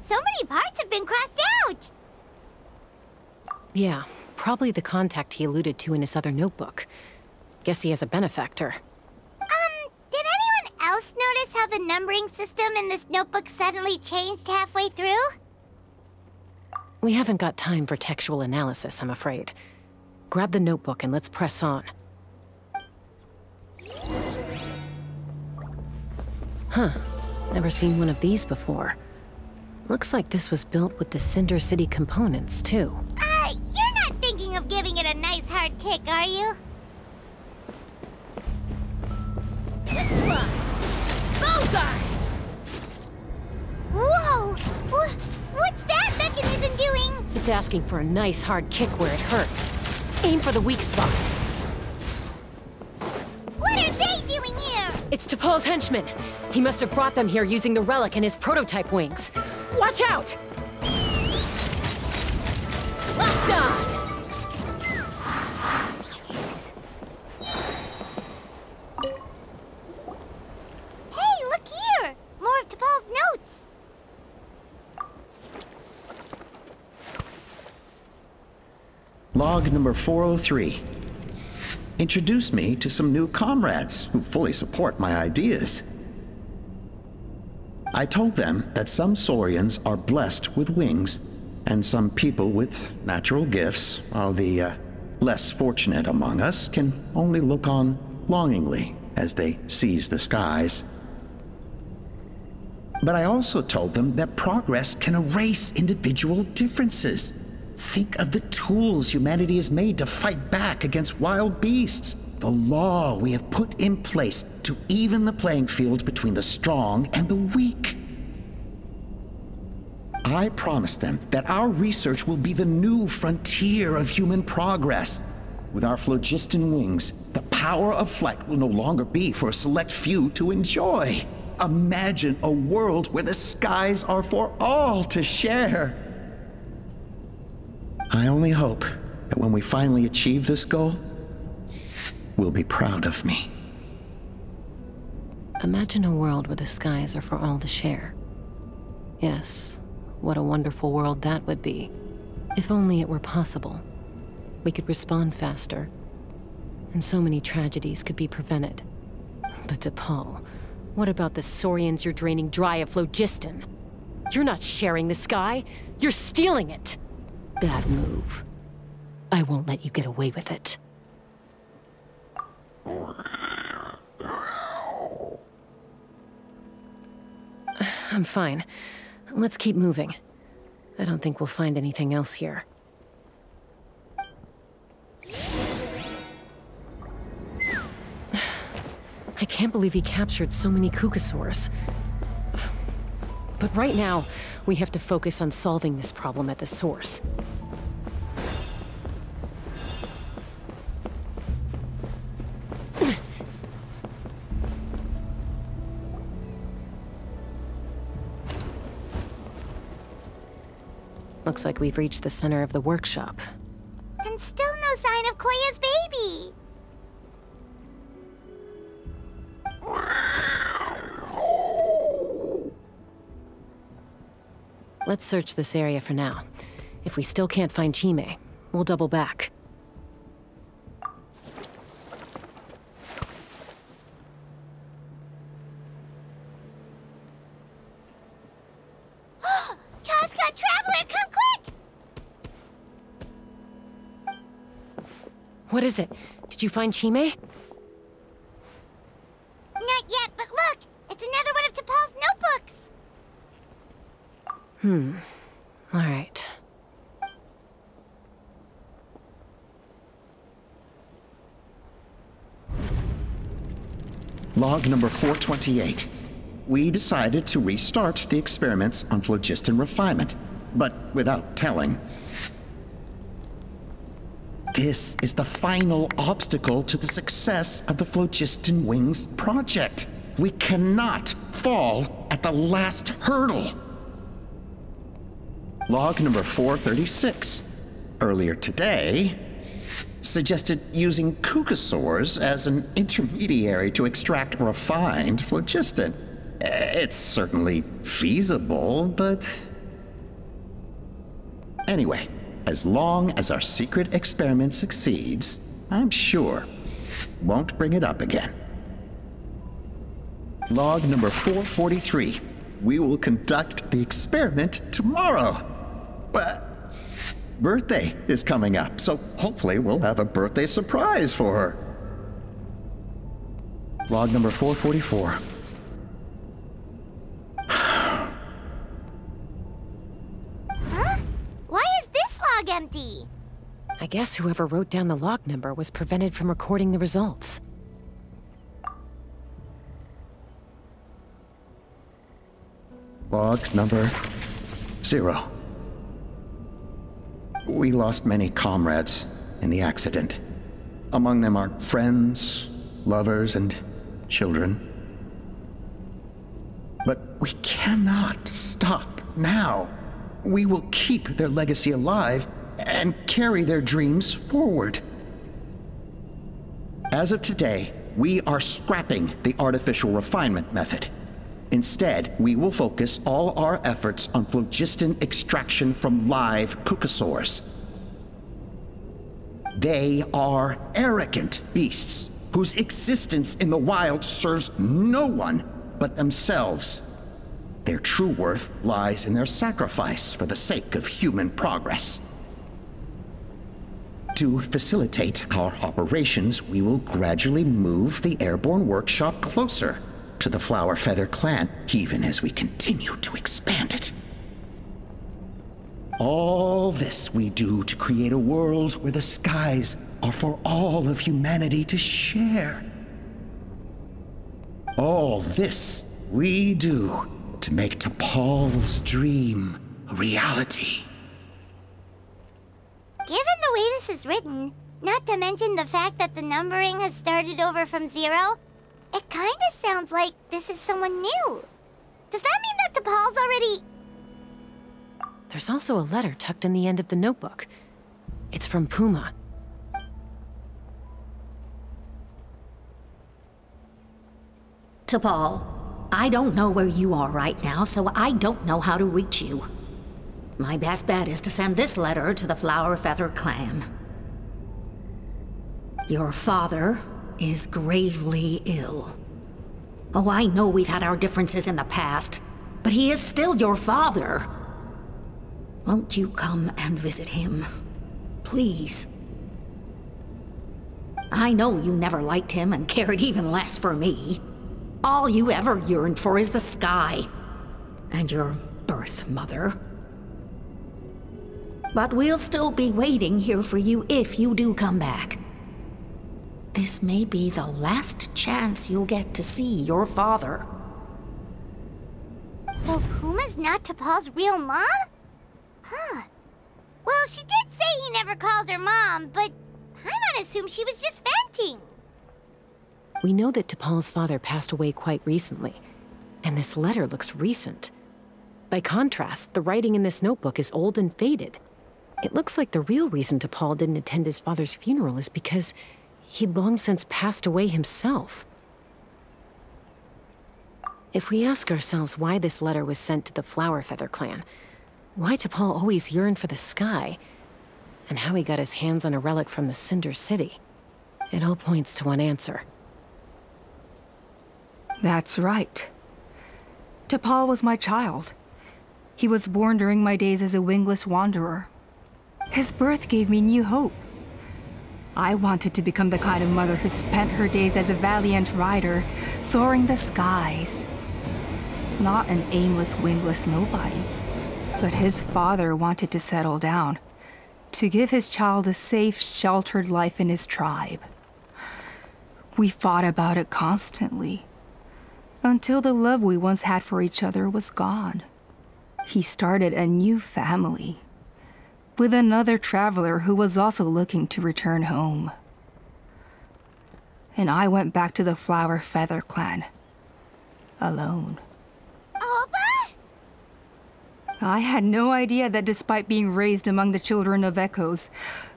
Speaker 1: So many parts have been crossed out!
Speaker 2: Yeah, probably the contact he alluded to in his other notebook. Guess he has a benefactor.
Speaker 1: Did anyone else notice how the numbering system in this notebook suddenly changed halfway through?
Speaker 2: We haven't got time for textual analysis, I'm afraid. Grab the notebook and let's press on. Huh. Never seen one of these before. Looks like this was built with the Cinder City components, too.
Speaker 1: You're not thinking of giving it a nice hard kick, are you?
Speaker 6: Bullseye!
Speaker 1: Whoa! What's that mechanism doing?
Speaker 2: It's asking for a nice hard kick where it hurts. Aim for the weak spot.
Speaker 1: What are they doing here?
Speaker 2: It's T'Pol's henchmen. He must have brought them here using the relic and his prototype wings. Watch out! Locked on!
Speaker 1: Hey, look here! More of T'Pol's notes!
Speaker 5: Log number 403. Introduced me to some new comrades who fully support my ideas. I told them that some Saurians are blessed with wings, and some people with natural gifts, while the less fortunate among us can only look on longingly as they seize the skies. But I also told them that progress can erase individual differences. Think of the tools humanity has made to fight back against wild beasts. The law we have put in place to even the playing field between the strong and the weak. I promised them that our research will be the new frontier of human progress. With our phlogiston wings, the power of flight will no longer be for a select few to enjoy. Imagine a world where the skies are for all to share. I only hope that when we finally achieve this goal, will be proud of me.
Speaker 2: Imagine a world where the skies are for all to share. Yes, what a wonderful world that would be. If only it were possible. We could respond faster, and so many tragedies could be prevented. But T'Pol, what about the Saurians you're draining dry of phlogiston? You're not sharing the sky, you're stealing it! Bad move. I won't let you get away with it. I'm fine. Let's keep moving. I don't think we'll find anything else here. I can't believe he captured so many Kukasaurs. But right now, we have to focus on solving this problem at the source. Looks like we've reached the center of the workshop.
Speaker 1: And still no sign of Koya's baby.
Speaker 2: Let's search this area for now. If we still can't find Chime, we'll double back.
Speaker 1: Chaska, Traveler, come quick!
Speaker 2: What is it? Did you find Chime?
Speaker 1: Not yet, but look! It's another one of T'Pol's notebooks!
Speaker 2: All right.
Speaker 5: Log number 428. We decided to restart the experiments on phlogiston refinement, but without telling. This is the final obstacle to the success of the Phlogiston Wings project. We cannot fall at the last hurdle. Log number 436. Earlier today, suggested using Kukasaurs as an intermediary to extract refined phlogiston. It's certainly feasible, but... Anyway, as long as our secret experiment succeeds, I'm sure won't bring it up again. Log number 443. We will conduct the experiment tomorrow. Birthday is coming up, so hopefully we'll have a birthday surprise for her. Log number 444.
Speaker 1: Huh? Why is this log empty?
Speaker 2: I guess whoever wrote down the log number was prevented from recording the results.
Speaker 5: Log number 0. We lost many comrades in the accident. Among them are friends, lovers, and children. But we cannot stop now. We will keep their legacy alive and carry their dreams forward. As of today, we are scrapping the artificial refinement method. Instead, we will focus all our efforts on phlogiston extraction from live Kukasaurs. They are arrogant beasts whose existence in the wild serves no one but themselves. Their true worth lies in their sacrifice for the sake of human progress. To facilitate our operations, we will gradually move the airborne workshop closer to the Flower Feather clan, even as we continue to expand it. All this we do to create a world where the skies are for all of humanity to share. All this we do to make T'Pol's dream a reality.
Speaker 1: Given the way this is written, not to mention the fact that the numbering has started over from 0, it kinda sounds like this is someone new. Does that mean that T'Pol's already...
Speaker 2: There's also a letter tucked in the end of the notebook. It's from Puma.
Speaker 15: T'Pol, I don't know where you are right now, so I don't know how to reach you. My best bet is to send this letter to the Flower Feather clan. Your father is gravely ill. Oh, I know we've had our differences in the past, but he is still your father. Won't you come and visit him? Please. I know you never liked him and cared even less for me. All you ever yearned for is the sky. And your birth mother. But we'll still be waiting here for you if you do come back. This may be the last chance you'll get to see your father.
Speaker 1: So Puma's not T'Pol's real mom? Huh. Well, she did say he never called her mom, but I'm gonna assume she was just venting.
Speaker 2: We know that T'Pol's father passed away quite recently, and this letter looks recent. By contrast, the writing in this notebook is old and faded. It looks like the real reason T'Pol didn't attend his father's funeral is because he'd long since passed away himself. If we ask ourselves why this letter was sent to the Flower Feather clan, why T'Pol always yearned for the sky, and how he got his hands on a relic from the Cinder City, it all points to one answer.
Speaker 3: That's right. T'Pol was my child. He was born during my days as a wingless wanderer. His birth gave me new hope. I wanted to become the kind of mother who spent her days as a valiant rider, soaring the skies. Not an aimless, wingless nobody. But his father wanted to settle down, to give his child a safe, sheltered life in his tribe. We fought about it constantly, until the love we once had for each other was gone. He started a new family, with another traveler who was also looking to return home. And I went back to the Flower Feather clan, alone.
Speaker 1: Alba?
Speaker 3: I had no idea that despite being raised among the children of echoes,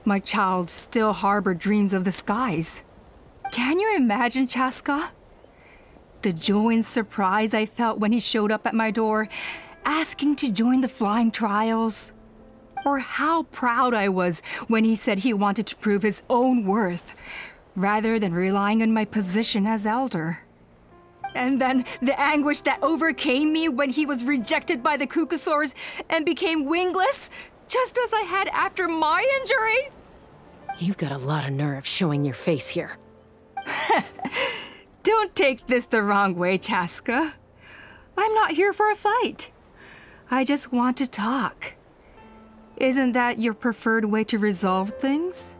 Speaker 3: my child still harbored dreams of the skies. Can you imagine, Chaska? The joy and surprise I felt when he showed up at my door, asking to join the flying trials. Or how proud I was when he said he wanted to prove his own worth, rather than relying on my position as elder. And then the anguish that overcame me when he was rejected by the Kukasaurs and became wingless, just as I had after my injury.
Speaker 2: You've got a lot of nerve showing your face here.
Speaker 3: Don't take this the wrong way, Chaska. I'm not here for a fight. I just want to talk. Isn't that your preferred way to resolve things?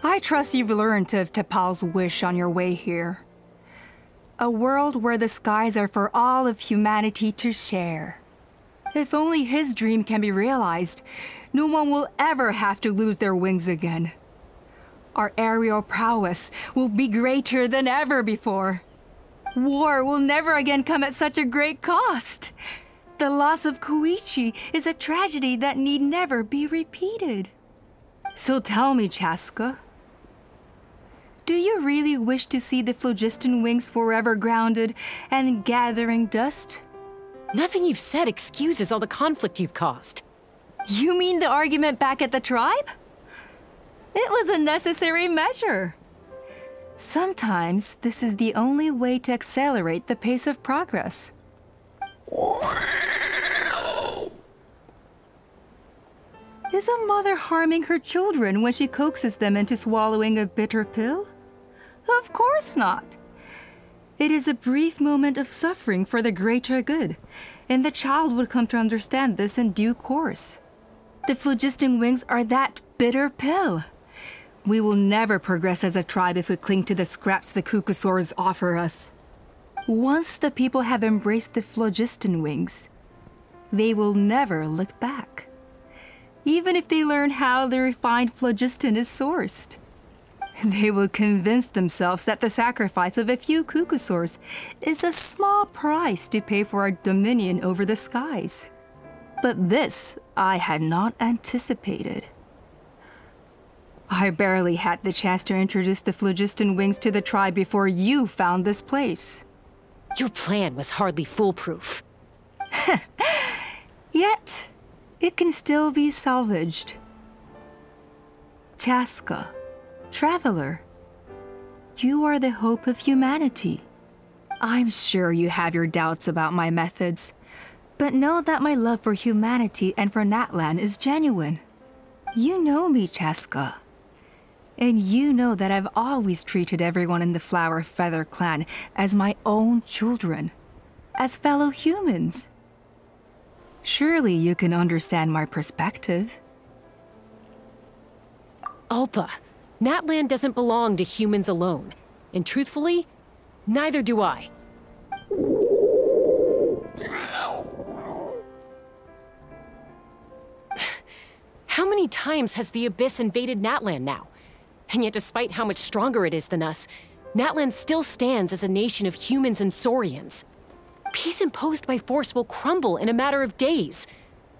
Speaker 3: I trust you've learned of T'Pol's wish on your way here. A world where the skies are for all of humanity to share. If only his dream can be realized, no one will ever have to lose their wings again. Our aerial prowess will be greater than ever before. War will never again come at such a great cost. The loss of Koichi is a tragedy that need never be repeated. So tell me, Chaska, do you really wish to see the phlogiston wings forever grounded and gathering dust?
Speaker 2: Nothing you've said excuses all the conflict you've caused.
Speaker 3: You mean the argument back at the tribe? It was a necessary measure. Sometimes this is the only way to accelerate the pace of progress. Is a mother harming her children when she coaxes them into swallowing a bitter pill? Of course not. It is a brief moment of suffering for the greater good, and the child would come to understand this in due course. The phlogiston wings are that bitter pill. We will never progress as a tribe if we cling to the scraps the Kukasaurs offer us. Once the people have embraced the phlogiston wings, they will never look back. Even if they learn how the refined phlogiston is sourced. They will convince themselves that the sacrifice of a few Kukasaurs is a small price to pay for our dominion over the skies. But this I had not anticipated. I barely had the chance to introduce the phlogiston wings to the tribe before you found this place.
Speaker 2: Your plan was hardly foolproof.
Speaker 3: Yet, it can still be salvaged. Chaska, traveler, you are the hope of humanity. I'm sure you have your doubts about my methods, but know that my love for humanity and for Natlan is genuine. You know me, Chaska. And you know that I've always treated everyone in the Flower Feather clan as my own children, as fellow humans. Surely you can understand my perspective.
Speaker 2: Ulpa, Natlan doesn't belong to humans alone. And truthfully, neither do I. How many times has the Abyss invaded Natlan now? And yet despite how much stronger it is than us, Natlan still stands as a nation of humans and Saurians. Peace imposed by force will crumble in a matter of days,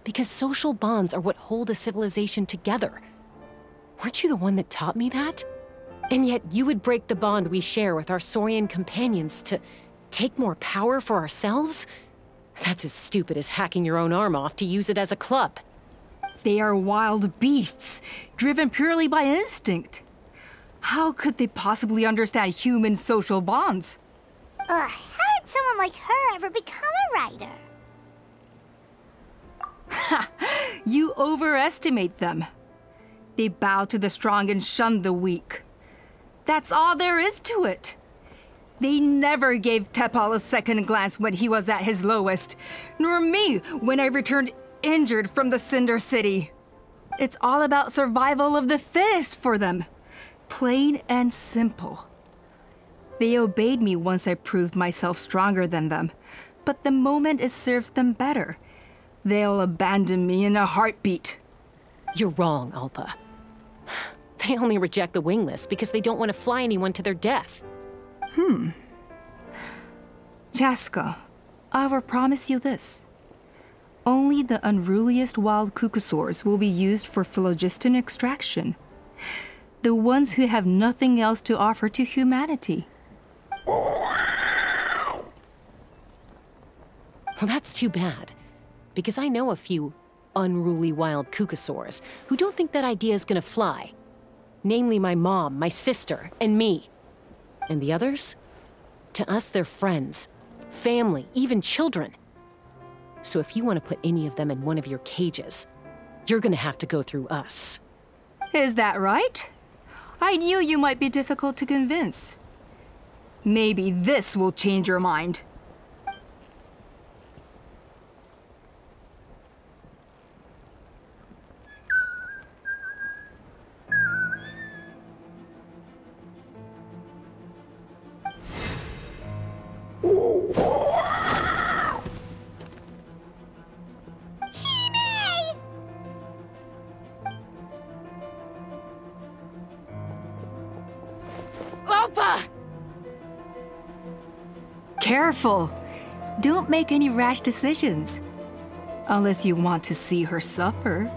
Speaker 2: because social bonds are what hold a civilization together. Weren't you the one that taught me that? And yet you would break the bond we share with our Saurian companions to take more power for ourselves? That's as stupid as hacking your own arm off to use it as a club.
Speaker 3: They are wild beasts, driven purely by instinct. How could they possibly understand human social bonds?
Speaker 1: How did someone like her ever become a writer?
Speaker 3: Ha! You overestimate them. They bow to the strong and shun the weak. That's all there is to it. They never gave Tepal a second glance when he was at his lowest, nor me when I returned injured from the Cinder City. It's all about survival of the fittest for them. Plain and simple. They obeyed me once I proved myself stronger than them, but the moment it serves them better, they'll abandon me in a heartbeat.
Speaker 2: You're wrong, Ulpa. They only reject the wingless because they don't want to fly anyone to their death.
Speaker 3: Chaska, I will promise you this. Only the unruliest wild Kukusaurs will be used for phlogiston extraction. The ones who have nothing else to offer to humanity.
Speaker 2: Well, that's too bad, because I know a few unruly wild Kukusaurs who don't think that idea is gonna fly. Namely my mom, my sister, and me. And the others? To us, they're friends, family, even children. So if you want to put any of them in one of your cages, you're gonna have to go through us.
Speaker 3: Is that right? I knew you might be difficult to convince. Maybe this will change your mind. Careful! Don't make any rash decisions. Unless you want to see her suffer.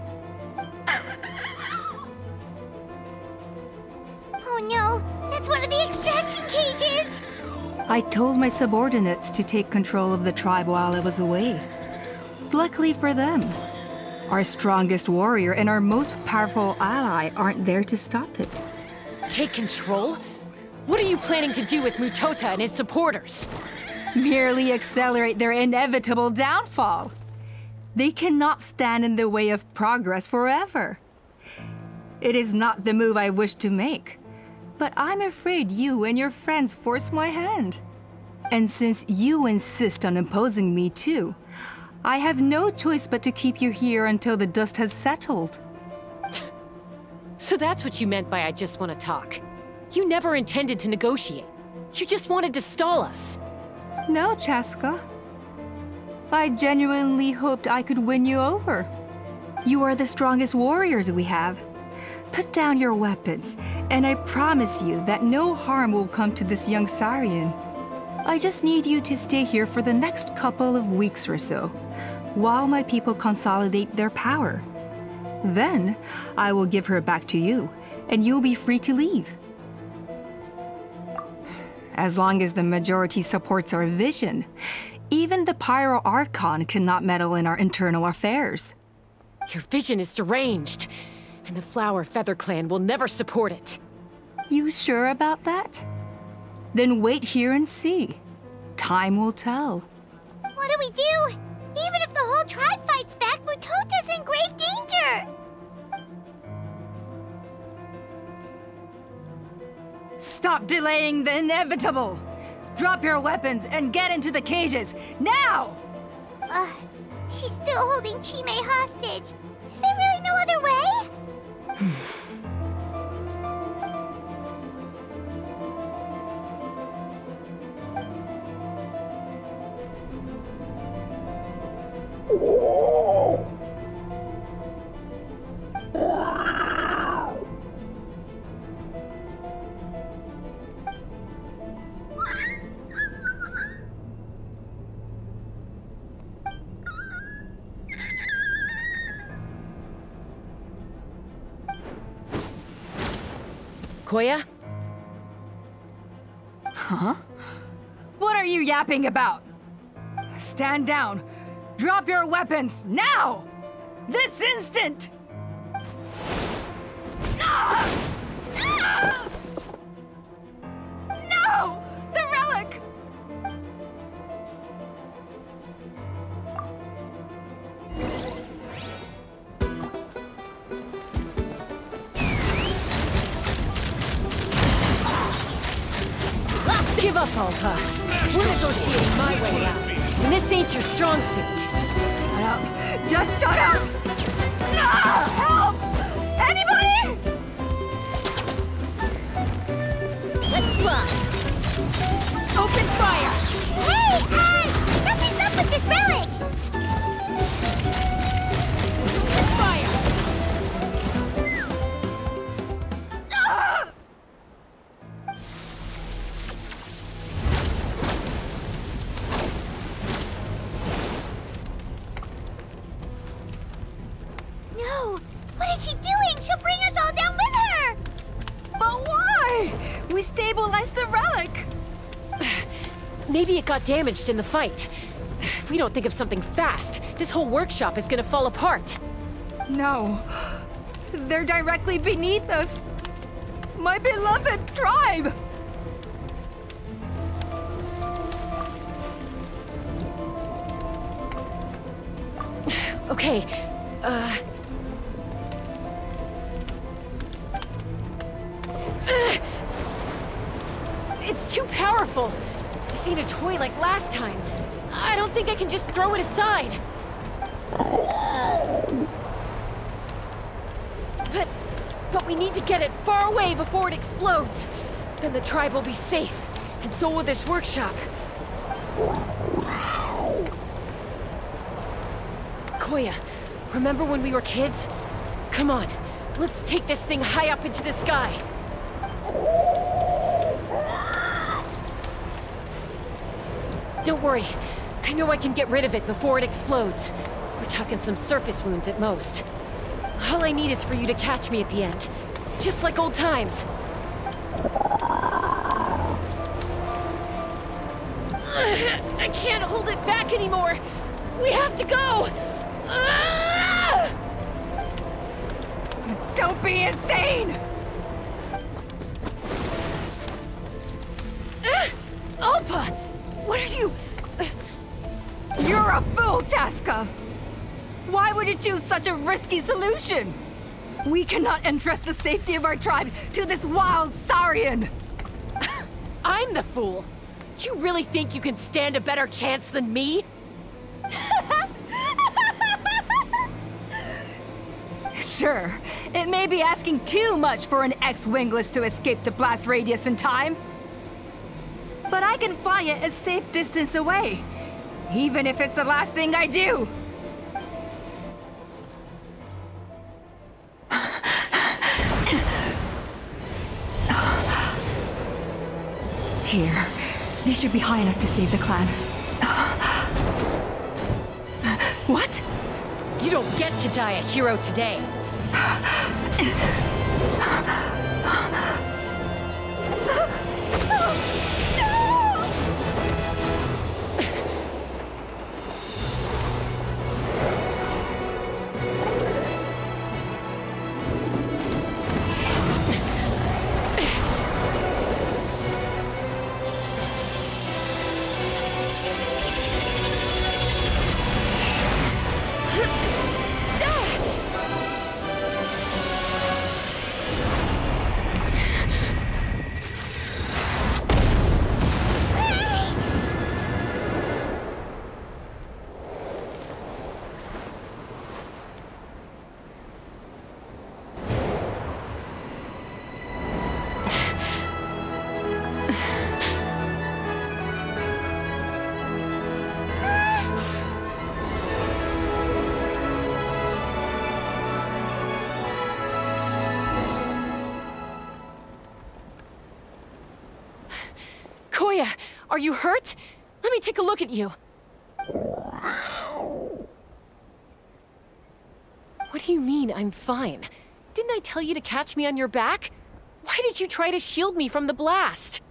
Speaker 1: Oh no, that's one of the extraction cages!
Speaker 3: I told my subordinates to take control of the tribe while I was away. Luckily for them, our strongest warrior and our most powerful ally aren't there to stop it.
Speaker 2: Take control? What are you planning to do with Mutota and his supporters?
Speaker 3: Merely accelerate their inevitable downfall. They cannot stand in the way of progress forever. It is not the move I wish to make, but I'm afraid you and your friends force my hand. And since you insist on imposing me too, I have no choice but to keep you here until the dust has settled.
Speaker 2: So that's what you meant by I just want to talk. You never intended to negotiate. You just wanted to stall us.
Speaker 3: No, Chaska. I genuinely hoped I could win you over. You are the strongest warriors we have. Put down your weapons, and I promise you that no harm will come to this young Saurian. I just need you to stay here for the next couple of weeks or so, while my people consolidate their power. Then, I will give her back to you, and you'll be free to leave. As long as the majority supports our vision, even the Pyro Archon cannot meddle in our internal affairs.
Speaker 2: Your vision is deranged, and the Flower Feather Clan will never support it.
Speaker 3: You sure about that? Then wait here and see. Time will tell.
Speaker 1: What do we do? Even if the whole tribe fights back, Mutota's in grave danger!
Speaker 3: Stop delaying the inevitable! Drop your weapons and get into the cages, now!
Speaker 1: She's still holding Chime hostage. Is there really no other way?
Speaker 2: Koya?
Speaker 3: Huh? What are you yapping about? Stand down. Drop your weapons, now! This instant! No! The relic!
Speaker 2: Give up, Alpa. We're negotiating my way out. And this ain't your strong suit.
Speaker 3: Shut up. Just shut up! No! Help! Anybody?
Speaker 1: Let's fly.
Speaker 3: Open fire!
Speaker 1: Hey, something's up with this relic!
Speaker 3: Open fire!
Speaker 1: No! What is she doing? She'll bring us all down with her!
Speaker 3: But why? We stabilized the relic!
Speaker 2: Maybe it got damaged in the fight. If we don't think of something fast, this whole workshop is gonna fall apart.
Speaker 3: No. They're directly beneath us. My beloved tribe!
Speaker 2: Okay, it's too powerful. This ain't a toy like last time. I don't think I can just throw it aside. But we need to get it far away before it explodes. Then the tribe will be safe, and so will this workshop. Koya, remember when we were kids? Come on, let's take this thing high up into the sky. Don't worry, I know I can get rid of it before it explodes. We're talking some surface wounds at most. All I need is for you to catch me at the end, just like old times. I can't hold it back anymore. We have to go.
Speaker 3: Don't be insane!
Speaker 2: Alpa! What are you...
Speaker 3: You're a fool, Chaska! Why would you choose such a risky solution? We cannot entrust the safety of our tribe to this wild Saurian!
Speaker 2: I'm the fool! You really think you can stand a better chance than me?
Speaker 3: Sure, it may be asking too much for an ex-wingless to escape the blast radius in time. But I can fly it a safe distance away, even if it's the last thing I do. Here, this should be high enough to save the clan. What?
Speaker 2: You don't get to die a hero today. Koya, are you hurt? Let me take a look at you. What do you mean, I'm fine? Didn't I tell you to catch me on your back? Why did you try to shield me from the blast?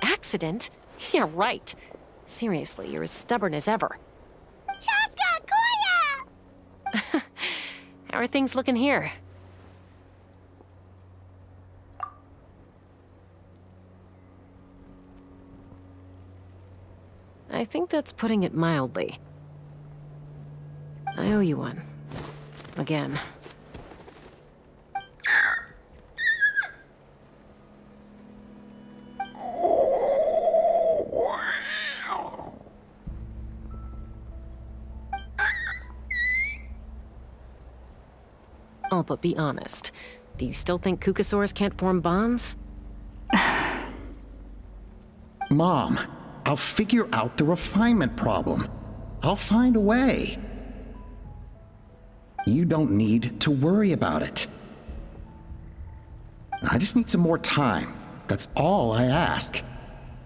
Speaker 2: Accident? Yeah, right. Seriously, you're as stubborn as ever.
Speaker 1: Chaska! Koya!
Speaker 2: How are things looking here? I think that's putting it mildly. I owe you one. Again. Oh, but be honest. Do you still think Kukasaurs can't form bonds?
Speaker 5: Mom, I'll figure out the refinement problem. I'll find a way. You don't need to worry about it. I just need some more time. That's all I ask.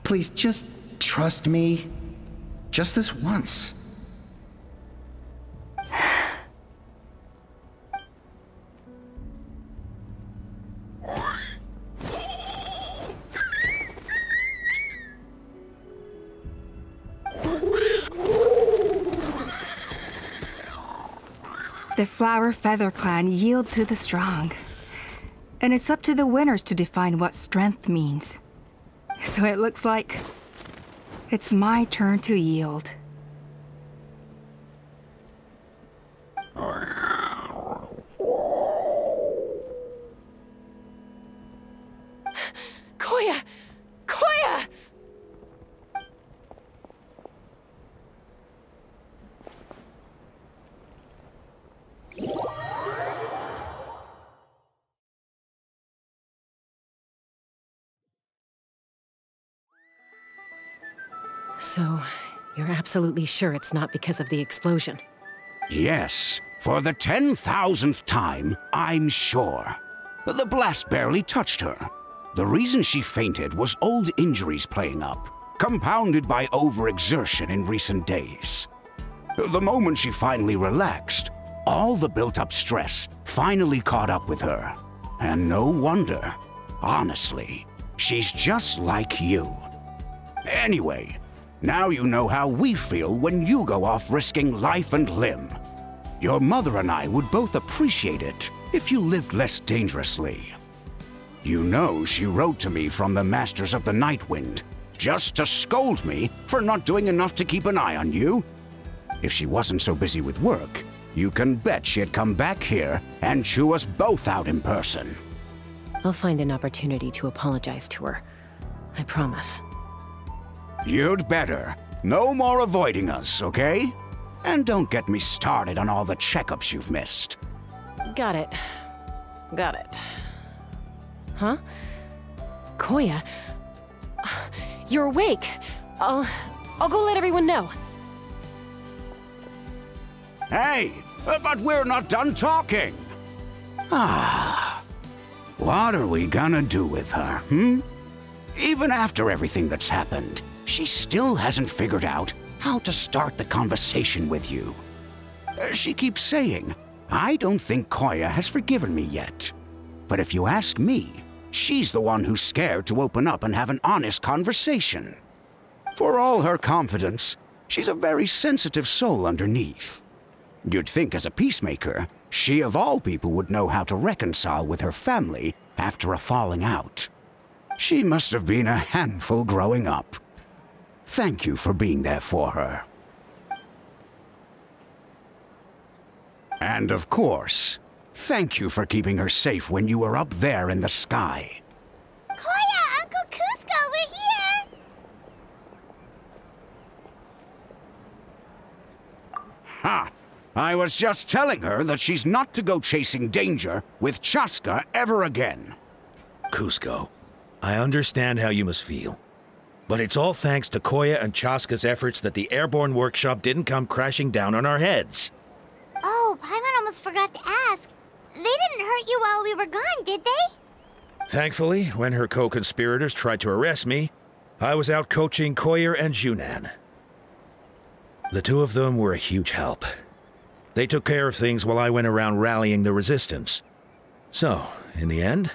Speaker 5: Please just trust me. Just this once.
Speaker 3: The Flower Feather Clan yield to the strong. And it's up to the winners to define what strength means. So it looks like it's my turn to yield.
Speaker 2: Koya! Koya! So, you're absolutely sure it's not because of the explosion?
Speaker 10: Yes, for the 10,000th time, I'm sure. The blast barely touched her. The reason she fainted was old injuries playing up, compounded by overexertion in recent days. The moment she finally relaxed, all the built-up stress finally caught up with her. And no wonder. Honestly, she's just like you. Anyway, now you know how we feel when you go off risking life and limb. Your mother and I would both appreciate it if you lived less dangerously. You know she wrote to me from the Masters of the Night Wind, just to scold me for not doing enough to keep an eye on you. If she wasn't so busy with work, you can bet she'd come back here and chew us both out in person.
Speaker 2: I'll find an opportunity to apologize to her. I promise.
Speaker 10: You'd better. No more avoiding us, okay? And don't get me started on all the checkups you've missed.
Speaker 2: Got it. Got it. Huh? Koya? You're awake. I'll go let everyone know.
Speaker 10: Hey, but we're not done talking. Ah, what are we gonna do with her, Even after everything that's happened, she still hasn't figured out how to start the conversation with you. She keeps saying, I don't think Koya has forgiven me yet. But if you ask me, she's the one who's scared to open up and have an honest conversation. For all her confidence, she's a very sensitive soul underneath. You'd think as a peacemaker, she of all people would know how to reconcile with her family after a falling out. She must have been a handful growing up. Thank you for being there for her. And of course, thank you for keeping her safe when you were up there in the sky.
Speaker 1: Koya, Uncle Cusco, we're here!
Speaker 10: Ha! I was just telling her that she's not to go chasing danger with Chaska ever again.
Speaker 9: Cusco, I understand how you must feel. But it's all thanks to Koya and Chaska's efforts that the airborne workshop didn't come crashing down on our heads.
Speaker 1: Oh, Paimon almost forgot to ask. They didn't hurt you while we were gone, did they?
Speaker 9: Thankfully, when her co-conspirators tried to arrest me, I was out coaching Koyer and Junan. The two of them were a huge help. They took care of things while I went around rallying the resistance. So, in the end,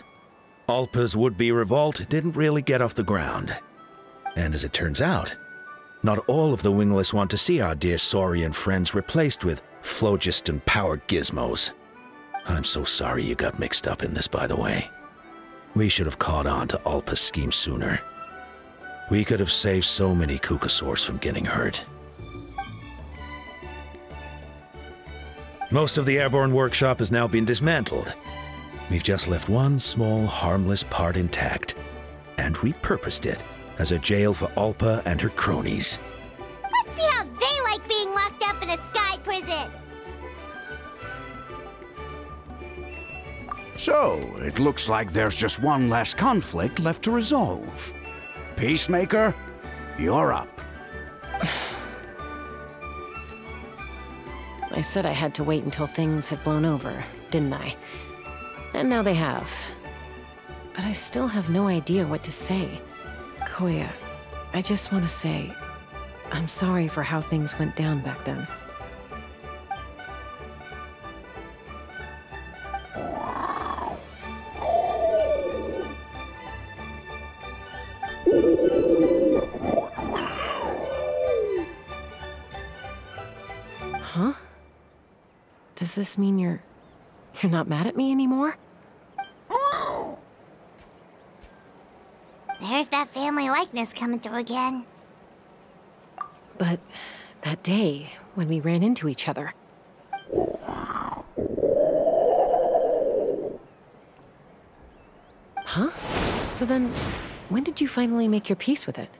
Speaker 9: Alpa's would-be revolt didn't really get off the ground. And as it turns out, not all of the Wingless want to see our dear Saurian friends replaced with phlogiston-powered gizmos. I'm so sorry you got mixed up in this, by the way. We should have caught on to Alpa's scheme sooner. We could have saved so many Kukasaurs from getting hurt. Most of the airborne workshop has now been dismantled. We've just left one small, harmless part intact, and repurposed it as a jail for Alpa and her cronies.
Speaker 1: Let's see how they like being locked up in a sky prison!
Speaker 10: So, it looks like there's just one last conflict left to resolve. Peacemaker, you're up.
Speaker 2: I said I had to wait until things had blown over, didn't I? And now they have. But I still have no idea what to say. Koya, I just want to say, I'm sorry for how things went down back then. Huh? Does this mean you're not mad at me anymore?
Speaker 1: There's that family likeness coming through again.
Speaker 2: But that day, when we ran into each other... Huh? So then, when did you finally make your peace with it?